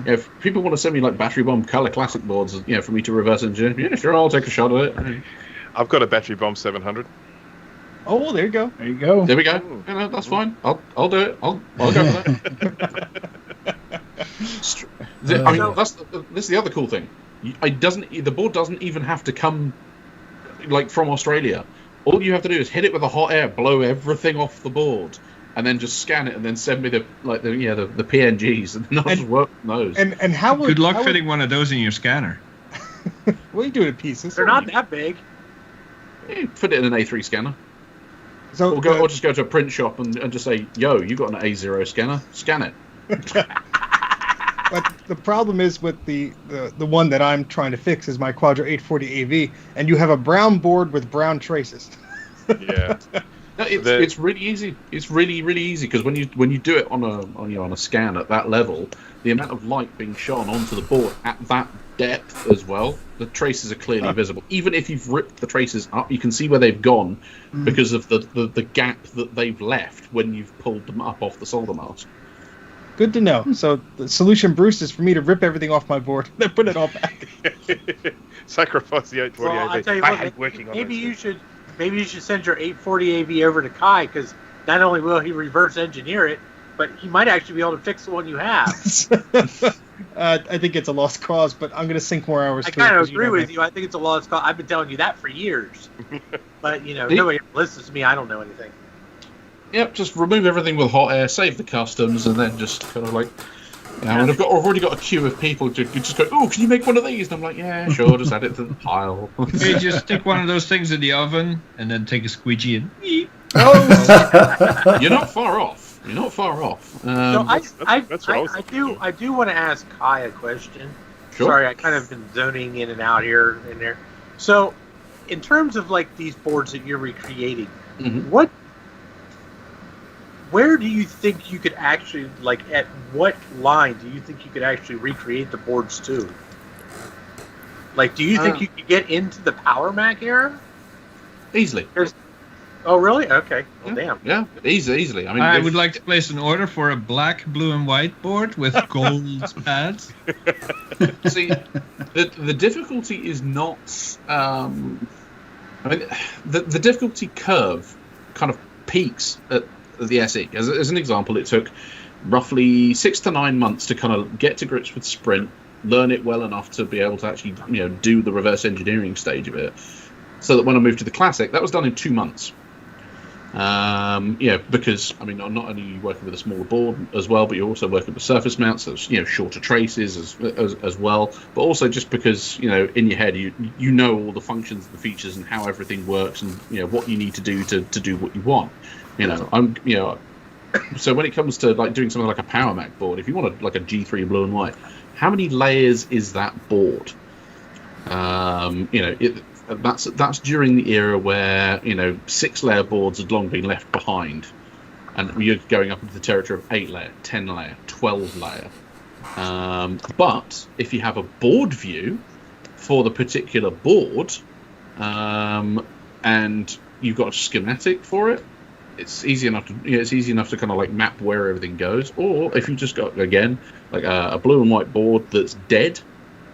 Speaker 5: if people want to send me like battery bomb Color Classic boards, for me to reverse engineer, yeah, sure, I'll take a shot at it.
Speaker 3: I've got a Battery Bomb 700.
Speaker 2: Oh, there you go.
Speaker 6: There you go.
Speaker 5: There we go. That's fine. I'll do it. I'll go for that. I mean, this is the other cool thing. The board doesn't even have to come like from Australia. All you have to do is hit it with a hot air, blow everything off the board, and then just scan it, and then send me the PNGs, and I'll just work on those.
Speaker 2: And how would...
Speaker 4: Good luck fitting one of those in your scanner.
Speaker 2: What are you doing to pieces?
Speaker 7: They're not that big.
Speaker 5: Fit it in an A3 scanner.
Speaker 2: So,
Speaker 5: Or just go to a print shop and just say, yo, you got an A0 scanner? Scan it.
Speaker 2: But the problem is with the one that I'm trying to fix is my Quadra 840 AV, and you have a brown board with brown traces.
Speaker 3: Yeah.
Speaker 5: No, it's really easy. It's really, really easy because when you do it on a scan at that level, the amount of light being shone onto the board at that depth as well, the traces are clearly visible. Even if you've ripped the traces up, you can see where they've gone because of the gap that they've left when you've pulled them up off the solder mask.
Speaker 2: Good to know. So the solution, Bruce, is for me to rip everything off my board and then put it all back.
Speaker 3: Sacrifice the 840
Speaker 7: Well, I
Speaker 3: AV.
Speaker 7: tell you
Speaker 3: I
Speaker 7: what,
Speaker 3: hate working on
Speaker 7: maybe
Speaker 3: those
Speaker 7: you should send your 840 AV over to Kai, because not only will he reverse engineer it, but he might actually be able to fix the one you have.
Speaker 2: I think it's a lost cause, but I'm going to sink more hours
Speaker 7: I
Speaker 2: to it.
Speaker 7: kind of
Speaker 2: 'cause
Speaker 7: agree
Speaker 2: don't
Speaker 7: with
Speaker 2: have-
Speaker 7: you. I think it's a lost cause. I've been telling you that for years. But, nobody listens to me. I don't know anything.
Speaker 5: Yep, just remove everything with hot air, save the customs, and then just kind of like, and I've already got a queue of people to just go, oh, can you make one of these? And I'm like, yeah, sure, just add it to the pile.
Speaker 4: You just stick one of those things in the oven and then take a squeegee and beep.
Speaker 5: You're not far off.
Speaker 7: So
Speaker 3: that's what I was
Speaker 7: I do want to ask Kai a question.
Speaker 5: Sure.
Speaker 7: Sorry, I kind of been zoning in and out here and there. So, in terms of like these boards that you're recreating,
Speaker 5: Mhm.
Speaker 7: where do you think you could actually, like, at what line do you think you could actually recreate the boards to? Like, do you think you could get into the Power Mac era?
Speaker 5: Easily.
Speaker 7: Oh, really? Okay. Well,
Speaker 5: Yeah.
Speaker 7: damn.
Speaker 5: Yeah, easily. I mean,
Speaker 4: I
Speaker 5: if-
Speaker 4: would like to place an order for a black, blue, and white board with gold pads.
Speaker 5: See, the difficulty is not. I mean, the difficulty curve kind of peaks at the SE. As an example, it took roughly 6 to 9 months to kind of get to grips with Sprint, learn it well enough to be able to actually, do the reverse engineering stage of it. So that when I moved to the Classic, that was done in 2 months. Because I mean, I'm not only working with a smaller board as well, but you're also working with surface mounts, so shorter traces as well. But also just because in your head you know all the functions, the features, and how everything works, and what you need to do to do what you want. So when it comes to like doing something like a Power Mac board, if you want like a G3 blue and white, how many layers is that board? That's during the era where 6-layer boards had long been left behind, and you're going up into the territory of 8-layer, 10-layer, 12-layer. But if you have a board view for the particular board, and you've got a schematic for it, it's easy enough to kind of like map where everything goes. Or if you just got again like a blue and white board that's dead,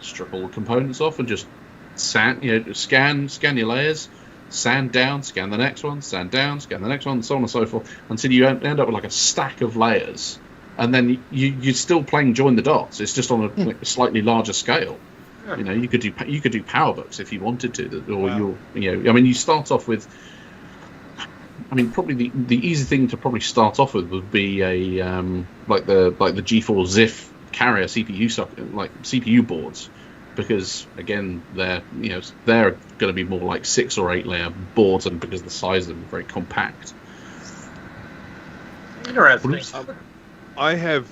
Speaker 5: strip all the components off and just scan your layers, sand down, scan the next one, sand down, scan the next one, and so on and so forth, until you end up with like a stack of layers, and then you're still playing join the dots. It's just on a slightly larger scale. You could do PowerBooks if you wanted to, or you start off with. I mean, probably the easy thing to probably start off with would be a like the G4 ZIF carrier CPU boards, because again they're going to be more like 6 or 8 layer boards, and because the size of them is very compact.
Speaker 7: Interesting.
Speaker 3: I have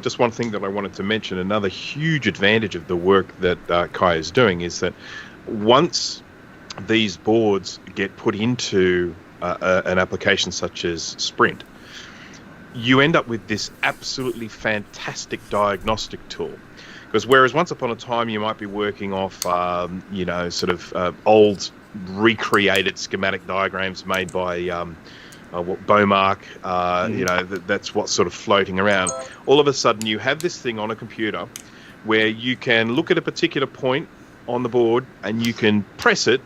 Speaker 3: just one thing that I wanted to mention. Another huge advantage of the work that Kai is doing is that once these boards get put into an application such as Sprint, you end up with this absolutely fantastic diagnostic tool. Because whereas once upon a time you might be working off, old recreated schematic diagrams made by Beaumark, that's what's sort of floating around. All of a sudden you have this thing on a computer where you can look at a particular point on the board and you can press it,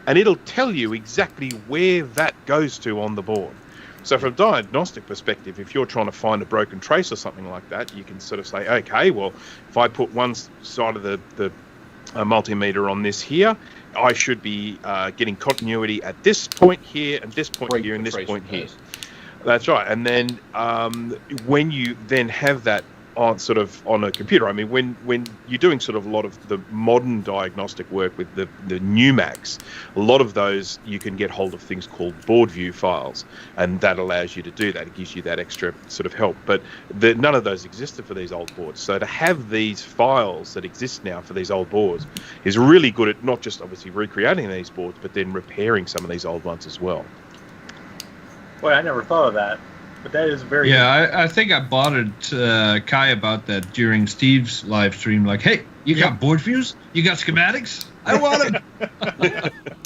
Speaker 3: and it'll tell you exactly where that goes to on the board. So from a diagnostic perspective, if you're trying to find a broken trace or something like that, you can sort of say, okay, well, if I put one side of the multimeter on this here, I should be getting continuity at this point here, and this point here, and this point here. That's right. And then when you then have that on a computer, I mean, when you're doing sort of a lot of the modern diagnostic work with the new Macs, a lot of those you can get hold of things called board view files, and that allows you to do that. It gives you that extra sort of help. But none of those existed for these old boards. So to have these files that exist now for these old boards is really good at not just obviously recreating these boards, but then repairing some of these old ones as well.
Speaker 7: Boy, I never thought of that. But that is very
Speaker 4: I think I bothered Kai about that during Steve's live stream. Like, hey, you got board views? You got schematics? I want them.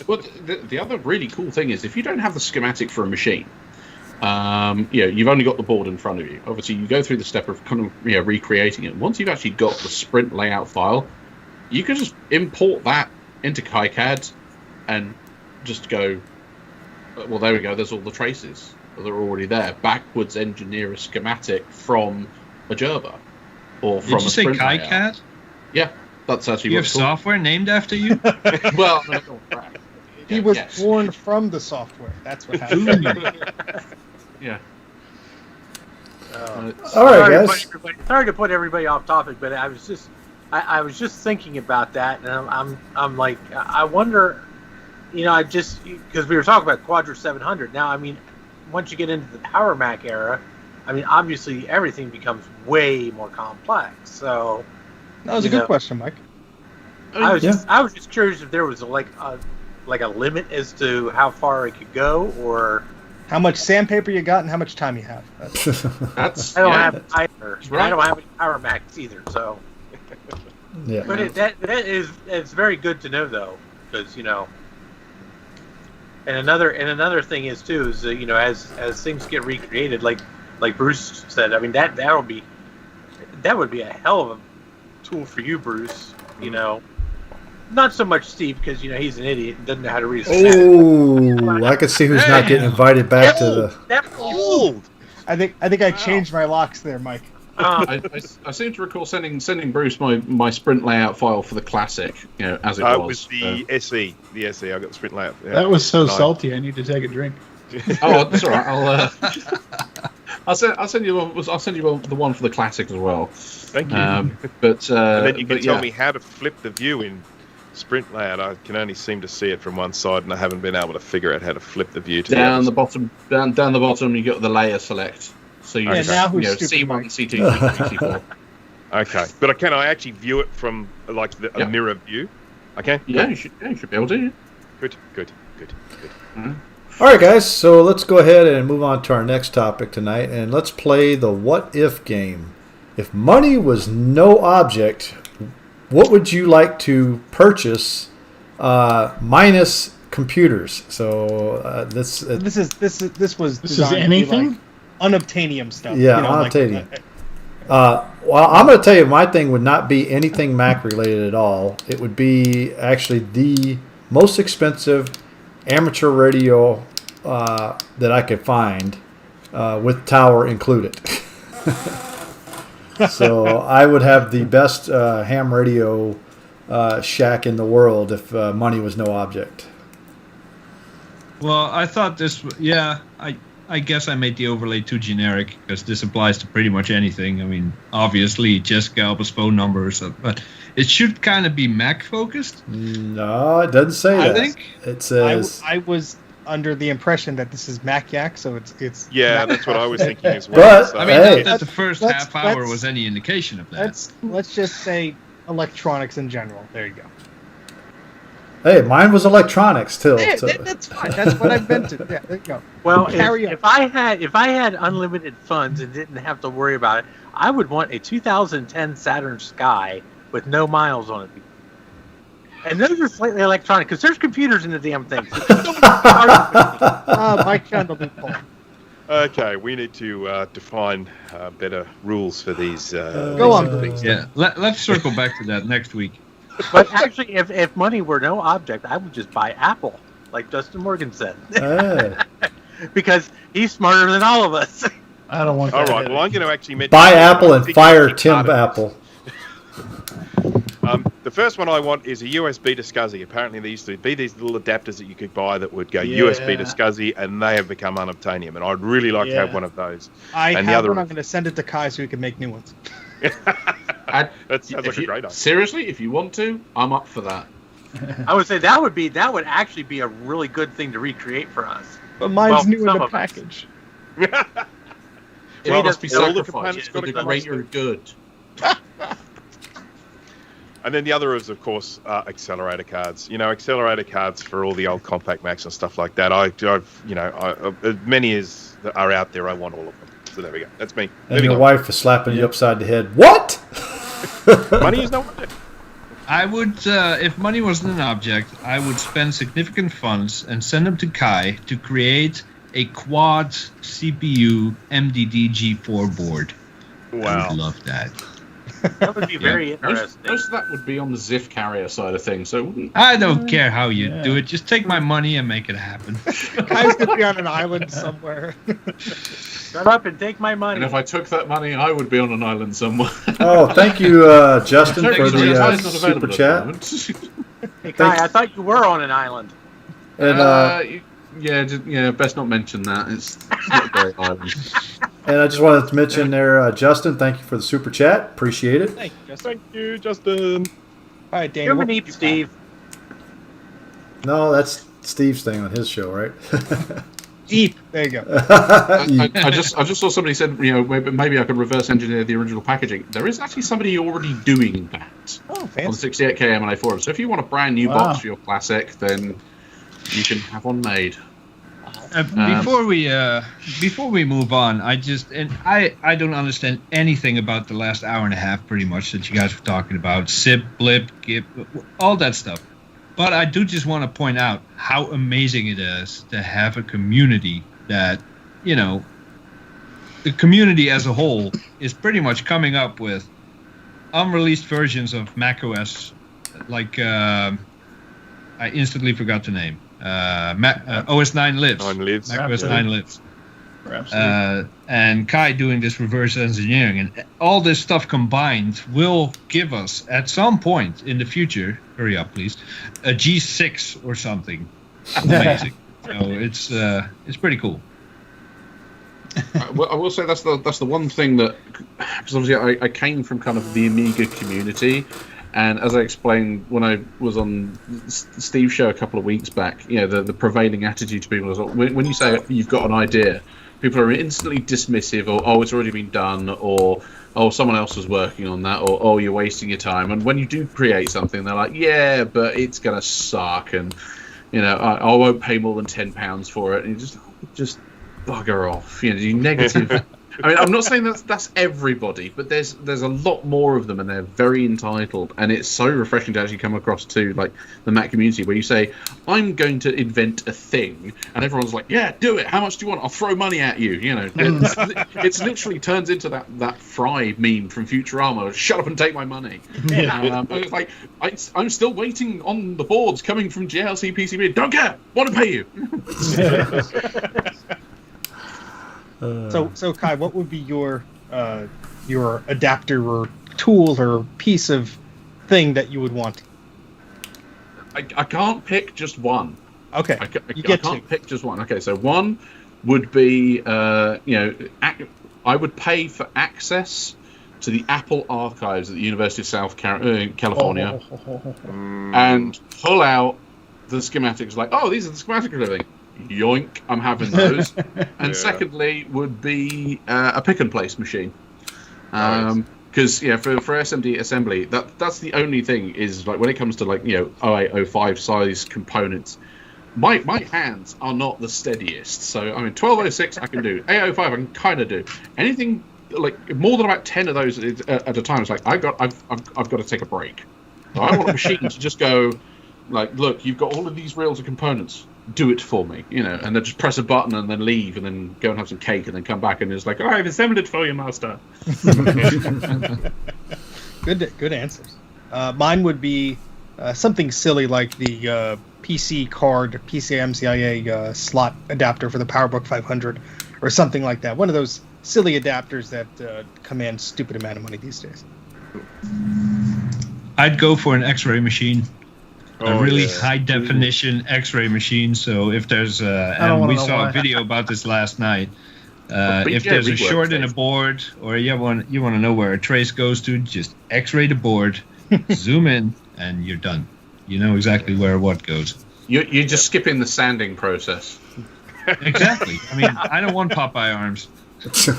Speaker 5: Well, the other really cool thing is if you don't have the schematic for a machine, you've only got the board in front of you. Obviously, you go through the step of kind of recreating it. Once you've actually got the Sprint layout file, you can just import that into KiCad and just go, well, there we go. There's all the traces. They're already there. Backwards engineer a schematic from a Gerber or from
Speaker 4: Did you
Speaker 5: a
Speaker 4: say
Speaker 5: Sprint layout.
Speaker 4: KiCad?
Speaker 5: Yeah, that's actually
Speaker 4: You
Speaker 5: what
Speaker 4: have
Speaker 5: it's called.
Speaker 4: software named after you?
Speaker 5: Well,
Speaker 2: He was
Speaker 5: yes.
Speaker 2: born from the software. That's what happened.
Speaker 5: Yeah.
Speaker 1: All right,
Speaker 7: sorry
Speaker 1: guys.
Speaker 7: Sorry to put everybody off topic, but I was just thinking about that, and I'm like, I wonder, because we were talking about Quadra 700. Now, I mean, once you get into the Power Mac era, I mean, obviously everything becomes way more complex. So,
Speaker 2: That was a good question, Mike.
Speaker 7: I was just curious if there was like a limit as to how far it could go, or
Speaker 2: How much sandpaper you got and how much time you have.
Speaker 5: That's
Speaker 7: I don't
Speaker 5: yeah,
Speaker 7: have either.
Speaker 5: right.
Speaker 7: I don't have any Power Max either. So,
Speaker 1: Yeah.
Speaker 7: but it's very good to know though, because And another thing is too is as things get recreated, like Bruce said, I mean that would be a hell of a tool for you, Bruce. Not so much Steve because he's an idiot and doesn't know how to read.
Speaker 1: Oh, I can see who's not getting invited back to the.
Speaker 7: That's old.
Speaker 2: I think I changed my locks there, Mike.
Speaker 5: I seem to recall sending Bruce my sprint layout file for the classic, as it was.
Speaker 3: It was the SE. The SE. I got the sprint layout. Yeah.
Speaker 6: That was so salty. I need to take a drink.
Speaker 5: Oh, that's all right. I'll send you the one for the classic as well.
Speaker 3: Thank you.
Speaker 5: And
Speaker 3: then you can tell me how to flip the view in sprint layout. I can only seem to see it from one side, and I haven't been able to figure out how to flip the view to
Speaker 5: down
Speaker 3: the
Speaker 5: the bottom. Down the bottom, you got the layer select. So you
Speaker 2: now who's stupid,
Speaker 5: C1,
Speaker 2: Mike?
Speaker 5: C2, C3, C4.
Speaker 3: Okay, but can I actually view it from like a mirror view? Okay.
Speaker 5: Yeah, you should be able to. Yeah.
Speaker 3: Good.
Speaker 5: Mm-hmm.
Speaker 1: All right, guys. So let's go ahead and move on to our next topic tonight, and let's play the What If game. If money was no object, what would you like to purchase minus computers? So
Speaker 2: This was
Speaker 6: This is
Speaker 2: designed to be
Speaker 6: anything?
Speaker 2: like unobtainium stuff.
Speaker 1: Yeah, unobtainium. Well, I'm going to tell you, my thing would not be anything Mac related at all. It would be actually the most expensive amateur radio that I could find with tower included. So I would have the best ham radio shack in the world if money was no object.
Speaker 4: Well, I thought this. Yeah, I guess I made the overlay too generic because this applies to pretty much anything. I mean, obviously, Jessica Alba's phone numbers, but it should kind of be Mac focused.
Speaker 1: No, it doesn't say that.
Speaker 4: I think
Speaker 1: It says.
Speaker 2: I was under the impression that this is Mac Yak, so it's
Speaker 3: Yeah,
Speaker 2: Mac
Speaker 3: that's what I was
Speaker 2: Yak.
Speaker 3: thinking as well.
Speaker 1: But,
Speaker 3: so-
Speaker 4: I mean,
Speaker 1: Hey.
Speaker 4: that the first
Speaker 2: Let's-
Speaker 4: half hour
Speaker 2: let's-
Speaker 4: was any indication of that.
Speaker 2: Let's just say electronics in general. There you go.
Speaker 1: Hey, mine was electronics too.
Speaker 2: Yeah,
Speaker 1: so-
Speaker 2: that's fine. That's what I meant to. Yeah, there you go.
Speaker 7: Well,
Speaker 2: Carry on.
Speaker 7: if I had unlimited funds and didn't have to worry about it, I would want a 2010 Saturn Sky with no miles on it. And those are slightly electronic because there's computers in the damn thing.
Speaker 2: Mike found the loophole.
Speaker 3: Okay, we need to define better rules for these.
Speaker 2: Go on,
Speaker 3: things.
Speaker 4: Yeah, let's circle back to that next week.
Speaker 7: But actually, if money were no object, I would just buy Apple, like Justin Morgan said,
Speaker 1: Hey.
Speaker 7: because he's smarter than all of us.
Speaker 6: I don't want
Speaker 3: All
Speaker 6: that.
Speaker 3: right. Well, I'm going to actually mention.
Speaker 1: Buy Apple and
Speaker 3: I think
Speaker 1: fire
Speaker 3: it's
Speaker 1: Tim
Speaker 3: part of
Speaker 1: Apple.
Speaker 3: The first one I want is a USB to SCSI. Apparently, there used to be these little adapters that you could buy that would go USB to SCSI, and they have become unobtainium. And I'd really like to have one of those.
Speaker 2: I
Speaker 3: And the
Speaker 2: have
Speaker 3: other-
Speaker 2: one. I'm going to send it to Kai so he can make new ones.
Speaker 3: That sounds like a great idea.
Speaker 5: Seriously, if you want to, I'm up for that.
Speaker 7: I would say that would actually be a really good thing to recreate for us.
Speaker 2: But mine's
Speaker 7: Well,
Speaker 2: new in
Speaker 7: some
Speaker 2: the
Speaker 7: of us.
Speaker 2: package.
Speaker 5: It
Speaker 7: Well,
Speaker 5: must be
Speaker 3: all the
Speaker 5: sacrificed
Speaker 3: components
Speaker 5: for
Speaker 3: gotta
Speaker 5: the
Speaker 3: come
Speaker 5: greater
Speaker 3: off.
Speaker 5: good.
Speaker 3: And then the other is, of course, accelerator cards. Accelerator cards for all the old compact Macs and stuff like that. As many as are out there, I want all of them. So there we go. That's me.
Speaker 1: And
Speaker 3: Moving
Speaker 1: your
Speaker 3: on.
Speaker 1: wife is slapping you upside the head. What?
Speaker 3: Money is no object.
Speaker 4: I would, if money wasn't an object, I would spend significant funds and send them to Kai to create a quad CPU MDD G4 board. I
Speaker 3: Wow.
Speaker 4: would love that.
Speaker 7: That would be very
Speaker 5: Most
Speaker 7: interesting.
Speaker 5: of that would be on the ZIF carrier side of things. So it wouldn't.
Speaker 4: I don't care how you do it. Just take my money and make it happen.
Speaker 2: Kai's going to be on an island somewhere.
Speaker 7: Shut up and take my money.
Speaker 5: And if I took that money, I would be on an island somewhere.
Speaker 1: Oh, thank you, Justin, for
Speaker 5: Technically,
Speaker 1: the
Speaker 5: Kai's not
Speaker 1: super
Speaker 5: available at the
Speaker 1: chat.
Speaker 5: moment.
Speaker 7: Hey, Kai, I thought you were on an island.
Speaker 1: And
Speaker 5: Yeah, best not mention that. It's not a great island.
Speaker 1: and I just wanted to mention there, Justin, thank you for the super chat. Appreciate it.
Speaker 2: Thank you, Justin.
Speaker 3: Thank you, Justin.
Speaker 2: All right, Danny.
Speaker 7: You're
Speaker 2: what
Speaker 7: gonna
Speaker 2: would
Speaker 7: need
Speaker 2: you
Speaker 7: Steve.
Speaker 1: No, that's Steve's thing on his show, right?
Speaker 2: Eep. There you go.
Speaker 5: I just saw somebody said, maybe I could reverse engineer the original packaging. There is actually somebody already doing that
Speaker 2: Oh,
Speaker 5: on the
Speaker 2: fancy.
Speaker 5: 68K MLA forum. So if you want a brand new box for your classic, then you can have one made.
Speaker 4: Before we move on, I don't understand anything about the last hour and a half, pretty much, that you guys were talking about. SIP, blip, GIP, all that stuff. But I do just want to point out how amazing it is to have a community that, the community as a whole is pretty much coming up with unreleased versions of macOS, like I instantly forgot the name. OS 9 Lives. macOS 9 Lives. And Kai doing this reverse engineering, and all this stuff combined will give us at some point in the future, hurry up please, a G6 or something amazing. So it's pretty cool.
Speaker 5: I will say that's the one thing that, because obviously I came from kind of the Amiga community, and as I explained when I was on Steve's show a couple of weeks back, the prevailing attitude to people is, when you say you've got an idea, people are instantly dismissive, or, oh, it's already been done, or, oh, someone else was working on that, or, oh, you're wasting your time. And when you do create something, they're like, yeah, but it's going to suck, and, I won't pay more than £10 for it. And you just bugger off. You negative. I mean, I'm not saying that's everybody, but there's a lot more of them, and they're very entitled, and it's so refreshing to actually come across to like the Mac community where you say, I'm going to invent a thing, and everyone's like, yeah, do it. How much do you want? I'll throw money at you. It's literally turns into that Fry meme from Futurama. Shut up and take my money. It's like I'm still waiting on the boards coming from GLC PCB. Don't care. Want to pay you.
Speaker 2: So Kai, what would be your adapter or tool or piece of thing that you would want?
Speaker 5: I can't pick just one.
Speaker 2: Okay,
Speaker 5: I can't pick just one. Okay, so one would be I would pay for access to the Apple archives at the University of South California, and pull out the schematics. Like, oh, these are the schematics of everything. Yoink, I'm having those. And secondly would be a pick and place machine, because for SMD assembly, that's the only thing is, like, when it comes to 0805 size components, my hands are not the steadiest. So I mean 1206 I can do, 805 I can kind of do anything like more than about 10 of those at a time. It's like I've got to take a break. So I want a machine to just go, like, look, you've got all of these reels of components, do it for me, and then just press a button and then leave and then go and have some cake and then come back and it's like, oh, I've assembled it for you, master.
Speaker 2: Good answers. Mine would be something silly like the PC card, PCMCIA slot adapter for the PowerBook 500 or something like that. One of those silly adapters that command stupid amount of money these days.
Speaker 4: I'd go for an X-ray machine. A really high definition X-ray machine. So if there's and we saw a video about this last night. If there's a short in a board, or you want to know where a trace goes to, just X-ray the board, zoom in, and you're done. You know exactly where what goes.
Speaker 5: You're just skipping the sanding process.
Speaker 4: Exactly. I mean, I don't want Popeye arms.
Speaker 7: So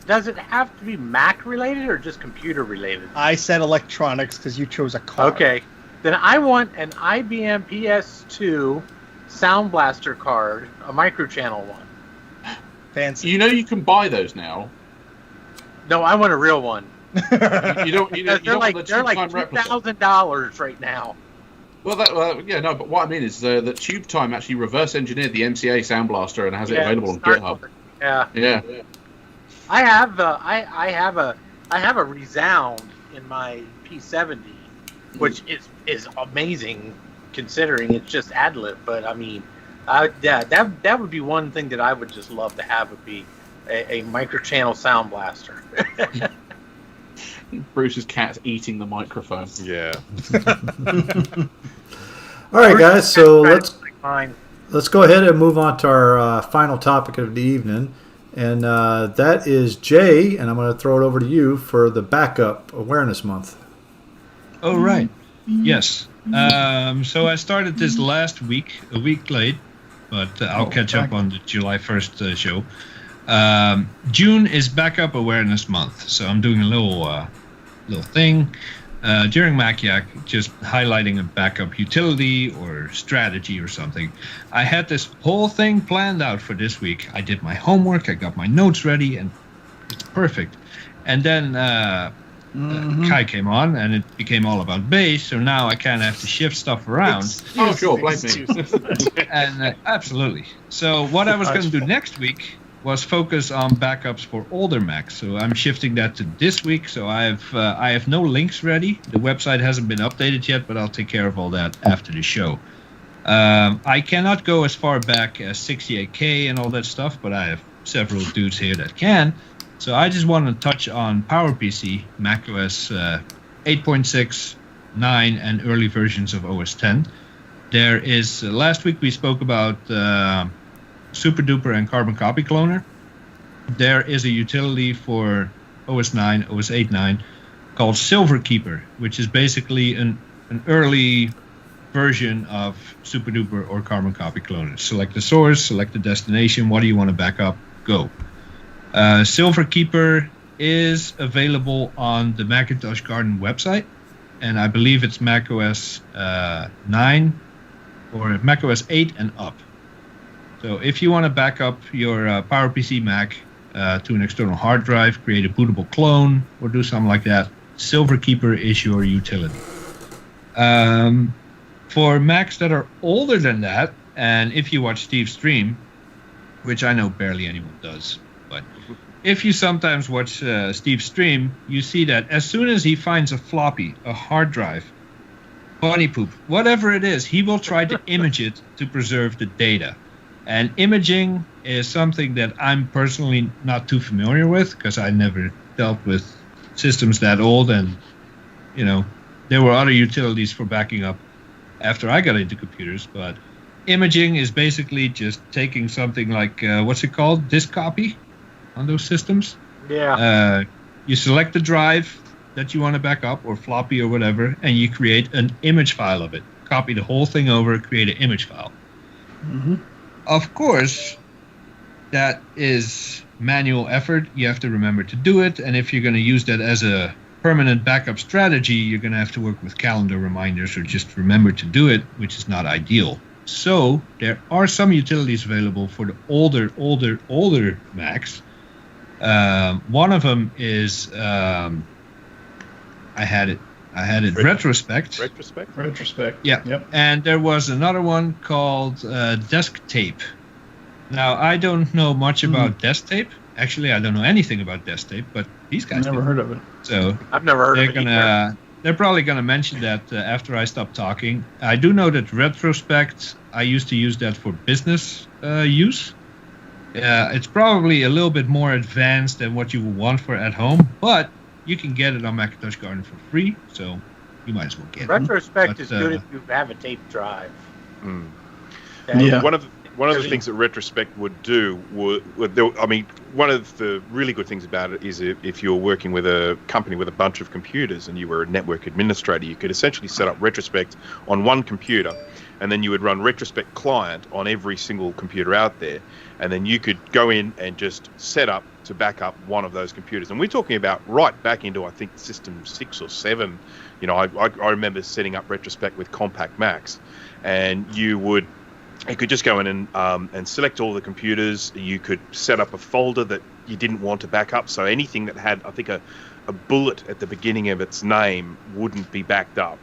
Speaker 7: does it have to be Mac related or just computer related?
Speaker 2: I said electronics because you chose a car.
Speaker 7: Okay. Then I want an IBM PS2 Sound Blaster card, a microchannel one.
Speaker 2: Fancy.
Speaker 5: You can buy those now.
Speaker 7: No, I want a real one.
Speaker 5: You don't
Speaker 7: They're like $2,000 right now.
Speaker 5: But what I mean is that Tube Time actually reverse engineered the MCA Sound Blaster and has it available on GitHub.
Speaker 7: Yeah. I have a Resound in my P70, which is amazing considering it's just ad-lib. But I mean, that would be one thing that I would just love to have, would be a microchannel Sound Blaster.
Speaker 5: Bruce's cat's eating the microphone.
Speaker 3: Yeah.
Speaker 1: All right, guys. So let's go ahead and move on to our final topic of the evening, and that is Jay. And I'm going to throw it over to you for the Backup Awareness Month.
Speaker 4: Oh, right. Yes. So I started this last week, a week late, but I'll catch up on the July 1st show. June is Backup Awareness Month, so I'm doing a little thing during Mac Yak, just highlighting a backup utility or strategy or something. I had this whole thing planned out for this week. I did my homework, I got my notes ready, and it's perfect. And then Kai came on, and it became all about bass, so now I kind of have to shift stuff around.
Speaker 5: Sure, blame me.
Speaker 4: And absolutely. So what I was going to do next week was focus on backups for older Macs. So I'm shifting that to this week. So I have no links ready. The website hasn't been updated yet, but I'll take care of all that after the show. I cannot go as far back as 68K and all that stuff, but I have several dudes here that can. So I just want to touch on PowerPC, macOS 8.6, 9, and early versions of OS 10. There is, last week we spoke about Super Duper and Carbon Copy Cloner. There is a utility for OS 9, OS 8.9 called Silverkeeper, which is basically an early version of Super Duper or Carbon Copy Cloner. Select the source, select the destination, what do you want to back up, go. Silverkeeper is available on the Macintosh Garden website, and I believe it's macOS 9 or macOS 8 and up. So if you want to back up your PowerPC Mac to an external hard drive, create a bootable clone, or do something like that, Silverkeeper is your utility. For Macs that are older than that, and if you watch Steve's stream, which I know barely anyone does, but if you sometimes watch Steve's stream, you see that as soon as he finds a floppy, a hard drive, bunny poop, whatever it is, he will try to image it to preserve the data. And imaging is something that I'm personally not too familiar with because I never dealt with systems that old, and there were other utilities for backing up after I got into computers. But imaging is basically just taking something like what's it called, disk copy on those systems.
Speaker 7: Yeah.
Speaker 4: You select the drive that you want to back up, or floppy or whatever, and you create an image file of it. Copy the whole thing over, create an image file.
Speaker 6: Mm-hmm.
Speaker 4: Of course, that is manual effort. You have to remember to do it. And if you're going to use that as a permanent backup strategy, you're going to have to work with calendar reminders or just remember to do it, which is not ideal. So there are some utilities available for the older Macs. One of them is I had it Retrospect.
Speaker 6: Retrospect.
Speaker 4: Yeah.
Speaker 6: Yep.
Speaker 4: And there was another one called Desk Tape. Now, I don't know much about Desk Tape. Actually, I don't know anything about Desk Tape, but these guys
Speaker 6: Never heard of it.
Speaker 4: So
Speaker 7: I've never heard of it either.
Speaker 4: They're probably going to mention that after I stop talking. I do know that Retrospect, I used to use that for business use. It's probably a little bit more advanced than what you would want for at home, but you can get it on Macintosh Garden for free, so you might as well get it.
Speaker 7: Retrospect is good if you have a tape drive.
Speaker 6: Yeah.
Speaker 3: One of the things that Retrospect would do one of the really good things about it is if you're working with a company with a bunch of computers and you were a network administrator, you could essentially set up Retrospect on one computer, and then you would run Retrospect client on every single computer out there, and then you could go in and just set up to back up one of those computers. And we're talking about right back into, I think, System 6 or 7. I remember setting up Retrospect with Compact Macs, and you could just go in and select all the computers. You could set up a folder that you didn't want to back up, so anything that had, I think, a bullet at the beginning of its name wouldn't be backed up.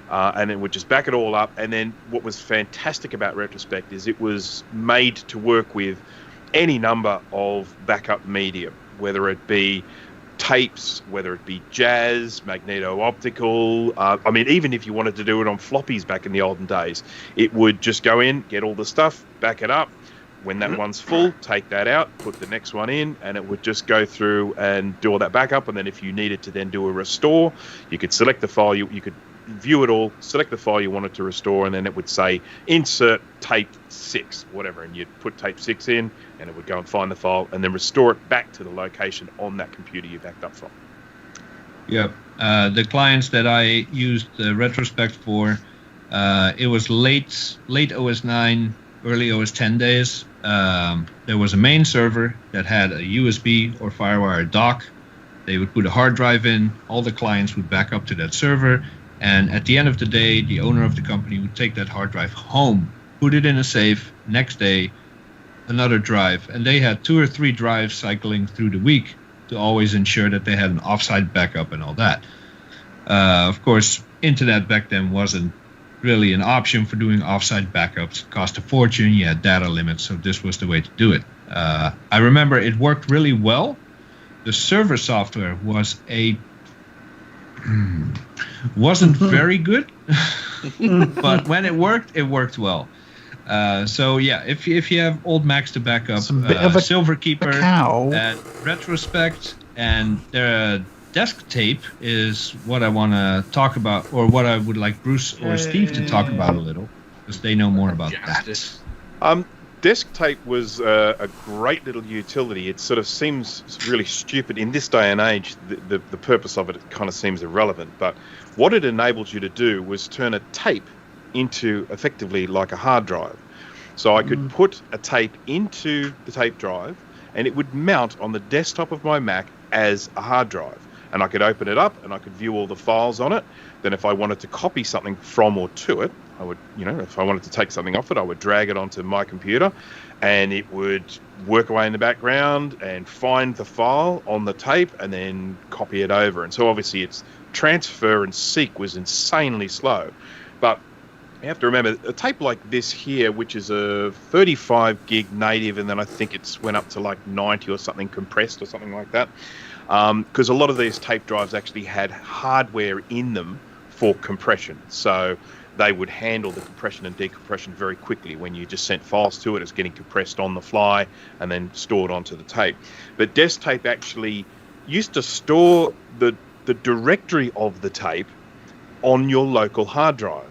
Speaker 3: And it would just back it all up. And then what was fantastic about Retrospect is it was made to work with any number of backup media, whether it be tapes, whether it be jazz, magneto-optical. Even if you wanted to do it on floppies back in the olden days, it would just go in, get all the stuff, back it up. When that one's full, take that out, put the next one in, and it would just go through and do all that backup. And then if you needed to then do a restore, you could select the file, you could view it all, select the file you wanted to restore, and then it would say insert tape 6, whatever, and you'd put tape 6 in, and it would go and find the file and then restore it back to the location on that computer you backed up from.
Speaker 4: Yep. The clients that I used Retrospect for, it was late OS 9, early OS 10 days, there was a main server that had a USB or FireWire dock. They would put a hard drive in, all the clients would back up to that server, and at the end of the day, the owner of the company would take that hard drive home, put it in a safe, next day, another drive, and they had 2 or 3 drives cycling through the week to always ensure that they had an offsite backup and all that. Of course, internet back then wasn't really an option for doing offsite backups. It cost a fortune, you had data limits, so this was the way to do it. I remember it worked really well. The server software wasn't very good, but when it worked well. So yeah, if you have old Macs to back up, Silverkeeper and Retrospect and their Desk Tape is what I want to talk about, or what I would like Bruce or Steve to talk about a little, because they know more about that.
Speaker 3: Desk Tape was a great little utility. It sort of seems really stupid in this day and age. The purpose of it kind of seems irrelevant, but what it enabled you to do was turn a tape into effectively like a hard drive. So I could put a tape into the tape drive, and it would mount on the desktop of my Mac as a hard drive. And I could open it up and I could view all the files on it. Then if I wanted to copy something from or to it, I would, if I wanted to take something off it, I would drag it onto my computer and it would work away in the background and find the file on the tape and then copy it over. And so obviously its transfer and seek was insanely slow. But you have to remember, a tape like this here, which is a 35 gig native, and then I think it's went up to like 90 or something compressed or something like that. Because a lot of these tape drives actually had hardware in them for compression. So they would handle the compression and decompression very quickly. When you just sent files to it, it's getting compressed on the fly and then stored onto the tape. But Desk Tape actually used to store the directory of the tape on your local hard drive.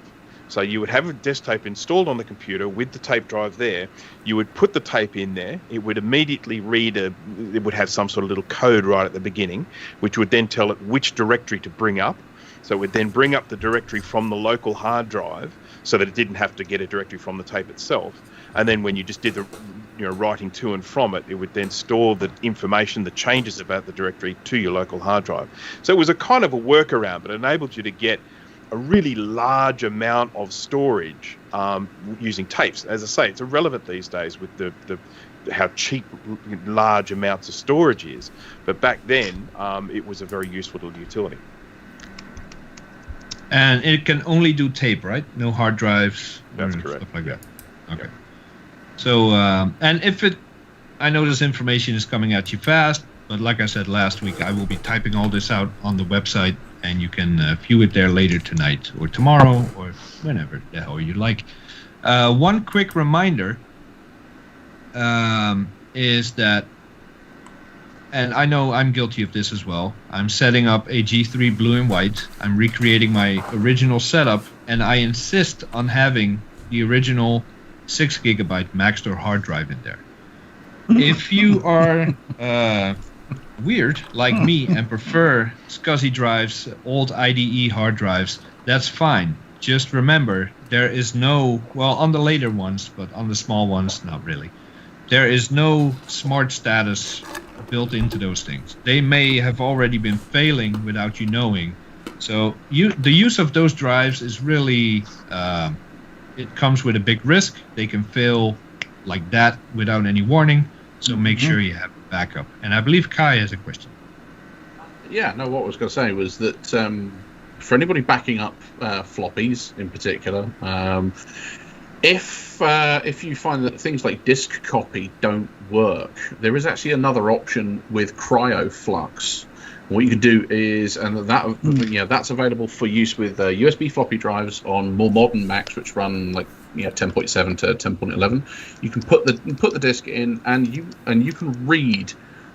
Speaker 3: So you would have a Desk Tape installed on the computer with the tape drive there. You would put the tape in there. It would immediately read it would have some sort of little code right at the beginning, which would then tell it which directory to bring up. So it would then bring up the directory from the local hard drive so that it didn't have to get a directory from the tape itself. And then when you just did the writing to and from it, it would then store the information, the changes about the directory to your local hard drive. So it was a kind of a workaround, but it enabled you to get a really large amount of storage using tapes. As I say, it's irrelevant these days with the how cheap large amounts of storage is. But back then, it was a very useful little utility.
Speaker 4: And it can only do tape, right? No hard drives.
Speaker 3: That's correct.
Speaker 4: Stuff like that. Okay. So, and I know this information is coming at you fast, but like I said last week, I will be typing all this out on the website, and you can view it there later tonight or tomorrow or whenever the hell you like. One quick reminder is that, and I know I'm guilty of this as well, I'm setting up a G3 blue and white. I'm recreating my original setup, and I insist on having the original 6 gigabyte Maxtor hard drive in there. If you are weird like me and prefer SCSI drives, old IDE hard drives, that's fine. Just remember, there is no, well, on the later ones, but on the small ones, not really. There is no smart status built into those things. They may have already been failing without you knowing. So the use of those drives is really, it comes with a big risk. They can fail like that without any warning. So make sure you have a backup. And I believe Kai has a question.
Speaker 5: Yeah, no, what I was going to say was that for anybody backing up floppies in particular, if you find that things like disk copy don't work, there is actually another option with CryoFlux. What you can do is, and that's available for use with USB floppy drives on more modern Macs, which run like 10.7 to 10.11. You can put the disk in, and you can read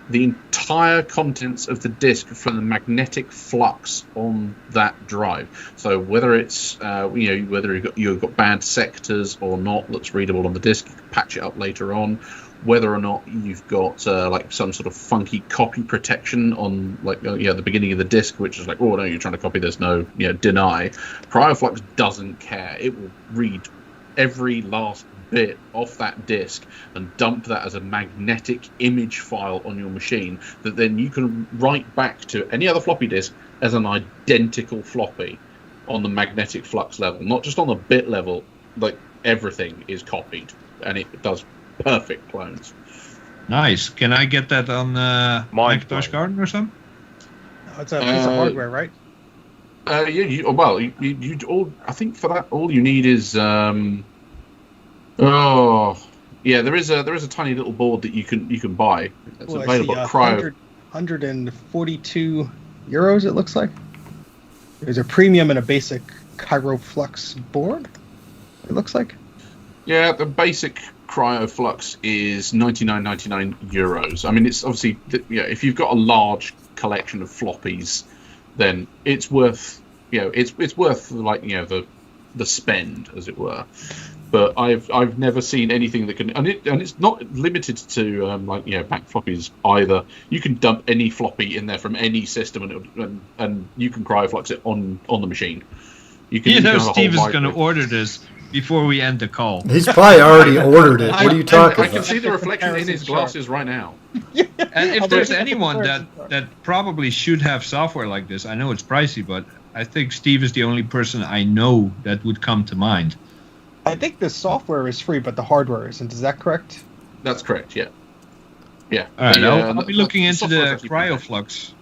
Speaker 5: the entire contents of the disk from the magnetic flux on that drive. So whether it's whether you've got bad sectors or not that's readable on the disk, you can patch it up later on. Whether or not you've got like some sort of funky copy protection on the beginning of the disk, which is like, oh no, you're trying to copy this, no, deny. CryoFlux doesn't care. It will read every last bit off that disk and dump that as a magnetic image file on your machine that then you can write back to any other floppy disk as an identical floppy on the magnetic flux level, not just on the bit level. Like, everything is copied, and it does perfect clones.
Speaker 4: Nice. Can I get that on Macintosh Garden or something?
Speaker 2: It's a piece of hardware, right?
Speaker 5: You all. I think for that, all you need is. There is a tiny little board that you can buy. It's available at Cryo.
Speaker 2: 142 euros. It looks like there's a premium and a basic Cryo board. It looks like.
Speaker 5: Yeah, the basic CryoFlux is 99.99 euros. I mean, it's obviously, if you've got a large collection of floppies, then it's worth, it's worth like, the spend, as it were. But I've never seen anything that can, and it's not limited to Mac floppies either. You can dump any floppy in there from any system, and you can CryoFlux it on the machine. You can
Speaker 4: Steve is going to order this before we end the call.
Speaker 1: He's probably already ordered it. What are you talking
Speaker 5: about? I can see the reflection in his glasses right now.
Speaker 4: And if there's anyone that probably should have software like this, I know it's pricey, but I think Steve is the only person I know that would come to mind.
Speaker 2: I think the software is free, but the hardware isn't. Is that correct?
Speaker 5: That's correct, yeah. Yeah.
Speaker 4: All right, I'll be looking into the CryoFlux,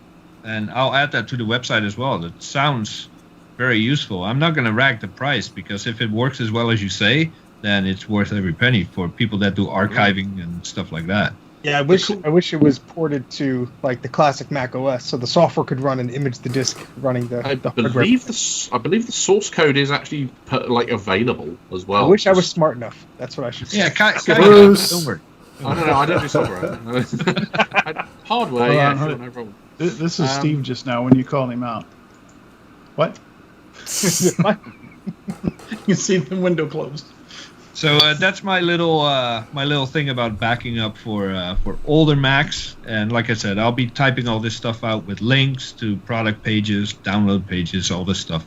Speaker 4: and I'll add that to the website as well. That sounds very useful. I'm not going to rag the price, because if it works as well as you say, then it's worth every penny for people that do archiving and stuff like that.
Speaker 2: Yeah, I wish it was ported to like the classic Mac OS, so the software could run and image the disk running the hardware.
Speaker 5: I believe the source code is actually available as well.
Speaker 2: I wish I was smart enough. That's what I should say.
Speaker 4: Yeah,
Speaker 1: Bruce.
Speaker 5: I don't know. I don't do software. Hardware, yeah, sure, no problem.
Speaker 6: This is Steve just now when you called him out. What? You see the window closed.
Speaker 4: So that's my little thing about backing up for older Macs. And like I said, I'll be typing all this stuff out with links to product pages, download pages, all this stuff.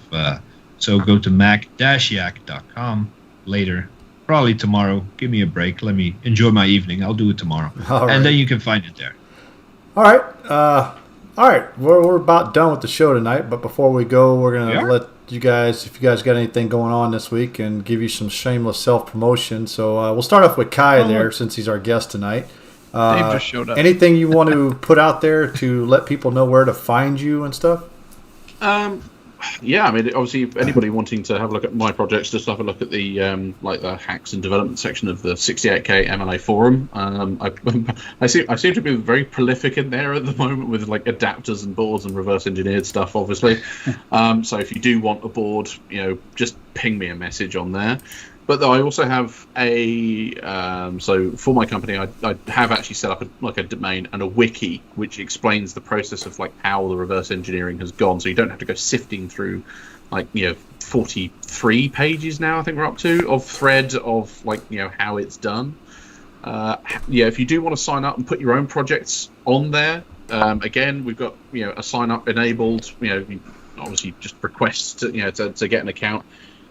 Speaker 4: So go to mac-yak.com later, probably tomorrow. Give me a break. Let me enjoy my evening. I'll do it tomorrow. And then you can find it there.
Speaker 1: All right. We're about done with the show tonight, but before we go, we're gonna let you guys, if you guys got anything going on this week, and give you some shameless self-promotion. So we'll start off with Kai there, since he's our guest tonight.
Speaker 6: Dave just showed up.
Speaker 1: Anything you want to put out there to let people know where to find you and stuff?
Speaker 5: Yeah, I mean, obviously, if anybody wanting to have a look at my projects, just have a look at the the hacks and development section of the 68K MLA forum. I seem to be very prolific in there at the moment with like adapters and boards and reverse engineered stuff, obviously. So if you do want a board, just ping me a message on there. But I also have so for my company, I have actually set up a domain and a wiki which explains the process of like how the reverse engineering has gone. So you don't have to go sifting through 43 pages now, I think we're up to, of thread of how it's done. If you do want to sign up and put your own projects on there, again, we've got a sign up enabled. You obviously just request to get an account.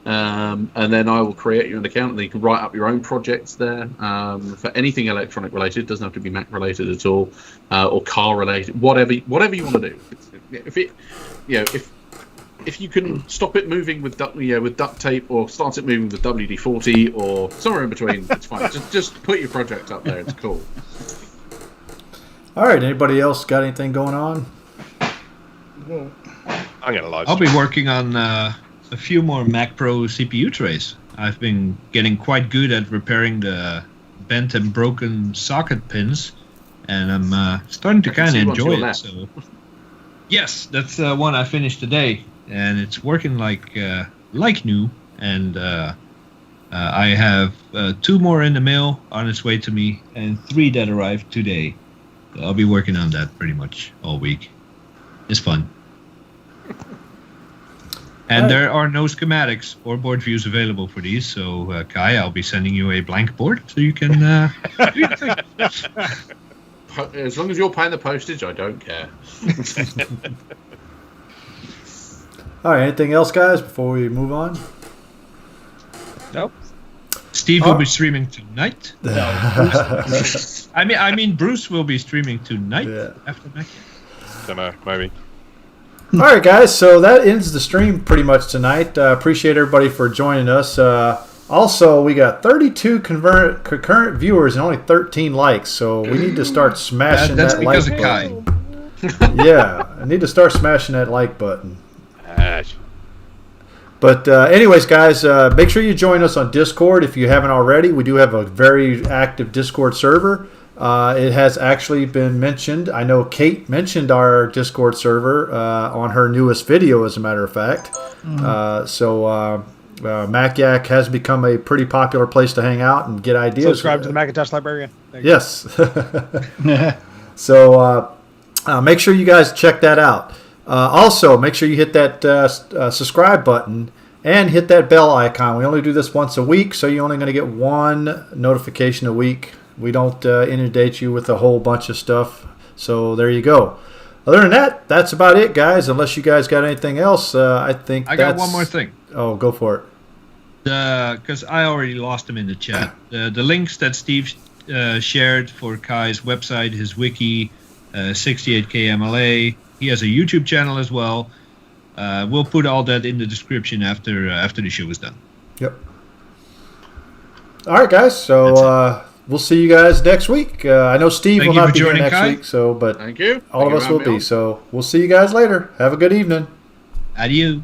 Speaker 5: And then I will create you an account, and then you can write up your own projects there for anything electronic related. It doesn't have to be Mac related at all, or car related, whatever you want to do. If you can stop it moving with duct tape, or start it moving with WD-40, or somewhere in between, it's fine. Just put your project up there. It's cool.
Speaker 1: All right. Anybody else got anything going on?
Speaker 3: I'm gonna live.
Speaker 4: I'll be working on a few more Mac Pro CPU trays. I've been getting quite good at repairing the bent and broken socket pins, and I'm starting to kind of enjoy it. So, yes, that's one I finished today, and it's working like new. And I have 2 more in the mail on its way to me, and 3 that arrived today. So I'll be working on that pretty much all week. It's fun. And there are no schematics or board views available for these, so Kai, I'll be sending you a blank board so you can do your thing.
Speaker 5: As long as you're paying the postage, I don't care.
Speaker 1: All right. Anything else, guys, before we move on?
Speaker 4: Nope. Steve will be streaming tonight. I mean, Bruce will be streaming tonight after Mac Yak.
Speaker 3: Don't know, maybe.
Speaker 1: All right, guys. So that ends the stream pretty much tonight. Appreciate everybody for joining us. Also, we got 32 concurrent viewers and only 13 likes. So we need to start smashing that like button.
Speaker 4: That's because of Kai.
Speaker 1: Yeah, I need to start smashing that like button.
Speaker 3: Ash.
Speaker 1: But anyways, guys, make sure you join us on Discord if you haven't already. We do have a very active Discord server. It has actually been mentioned. I know Kate mentioned our Discord server on her newest video, as a matter of fact. So Mac Yak has become a pretty popular place to hang out and get ideas.
Speaker 2: Subscribe to the Macintosh Librarian.
Speaker 1: Yes. So make sure you guys check that out. Also, make sure you hit that subscribe button and hit that bell icon. We only do this once a week, so you're only going to get one notification a week. We don't inundate you with a whole bunch of stuff. So there you go. Other than that, that's about it, guys. Unless you guys got anything else, I think
Speaker 4: I got one more thing.
Speaker 1: Oh, go for it.
Speaker 4: Because I already lost them in the chat. The links that Steve shared for Kai's website, his wiki, 68K MLA. He has a YouTube channel as well. We'll put all that in the description after the show is done.
Speaker 1: Yep. All right, guys. So we'll see you guys next week. I know Steve will not be here next week, but
Speaker 5: thank you.
Speaker 1: All of us will be. So we'll see you guys later. Have a good evening.
Speaker 4: Adieu.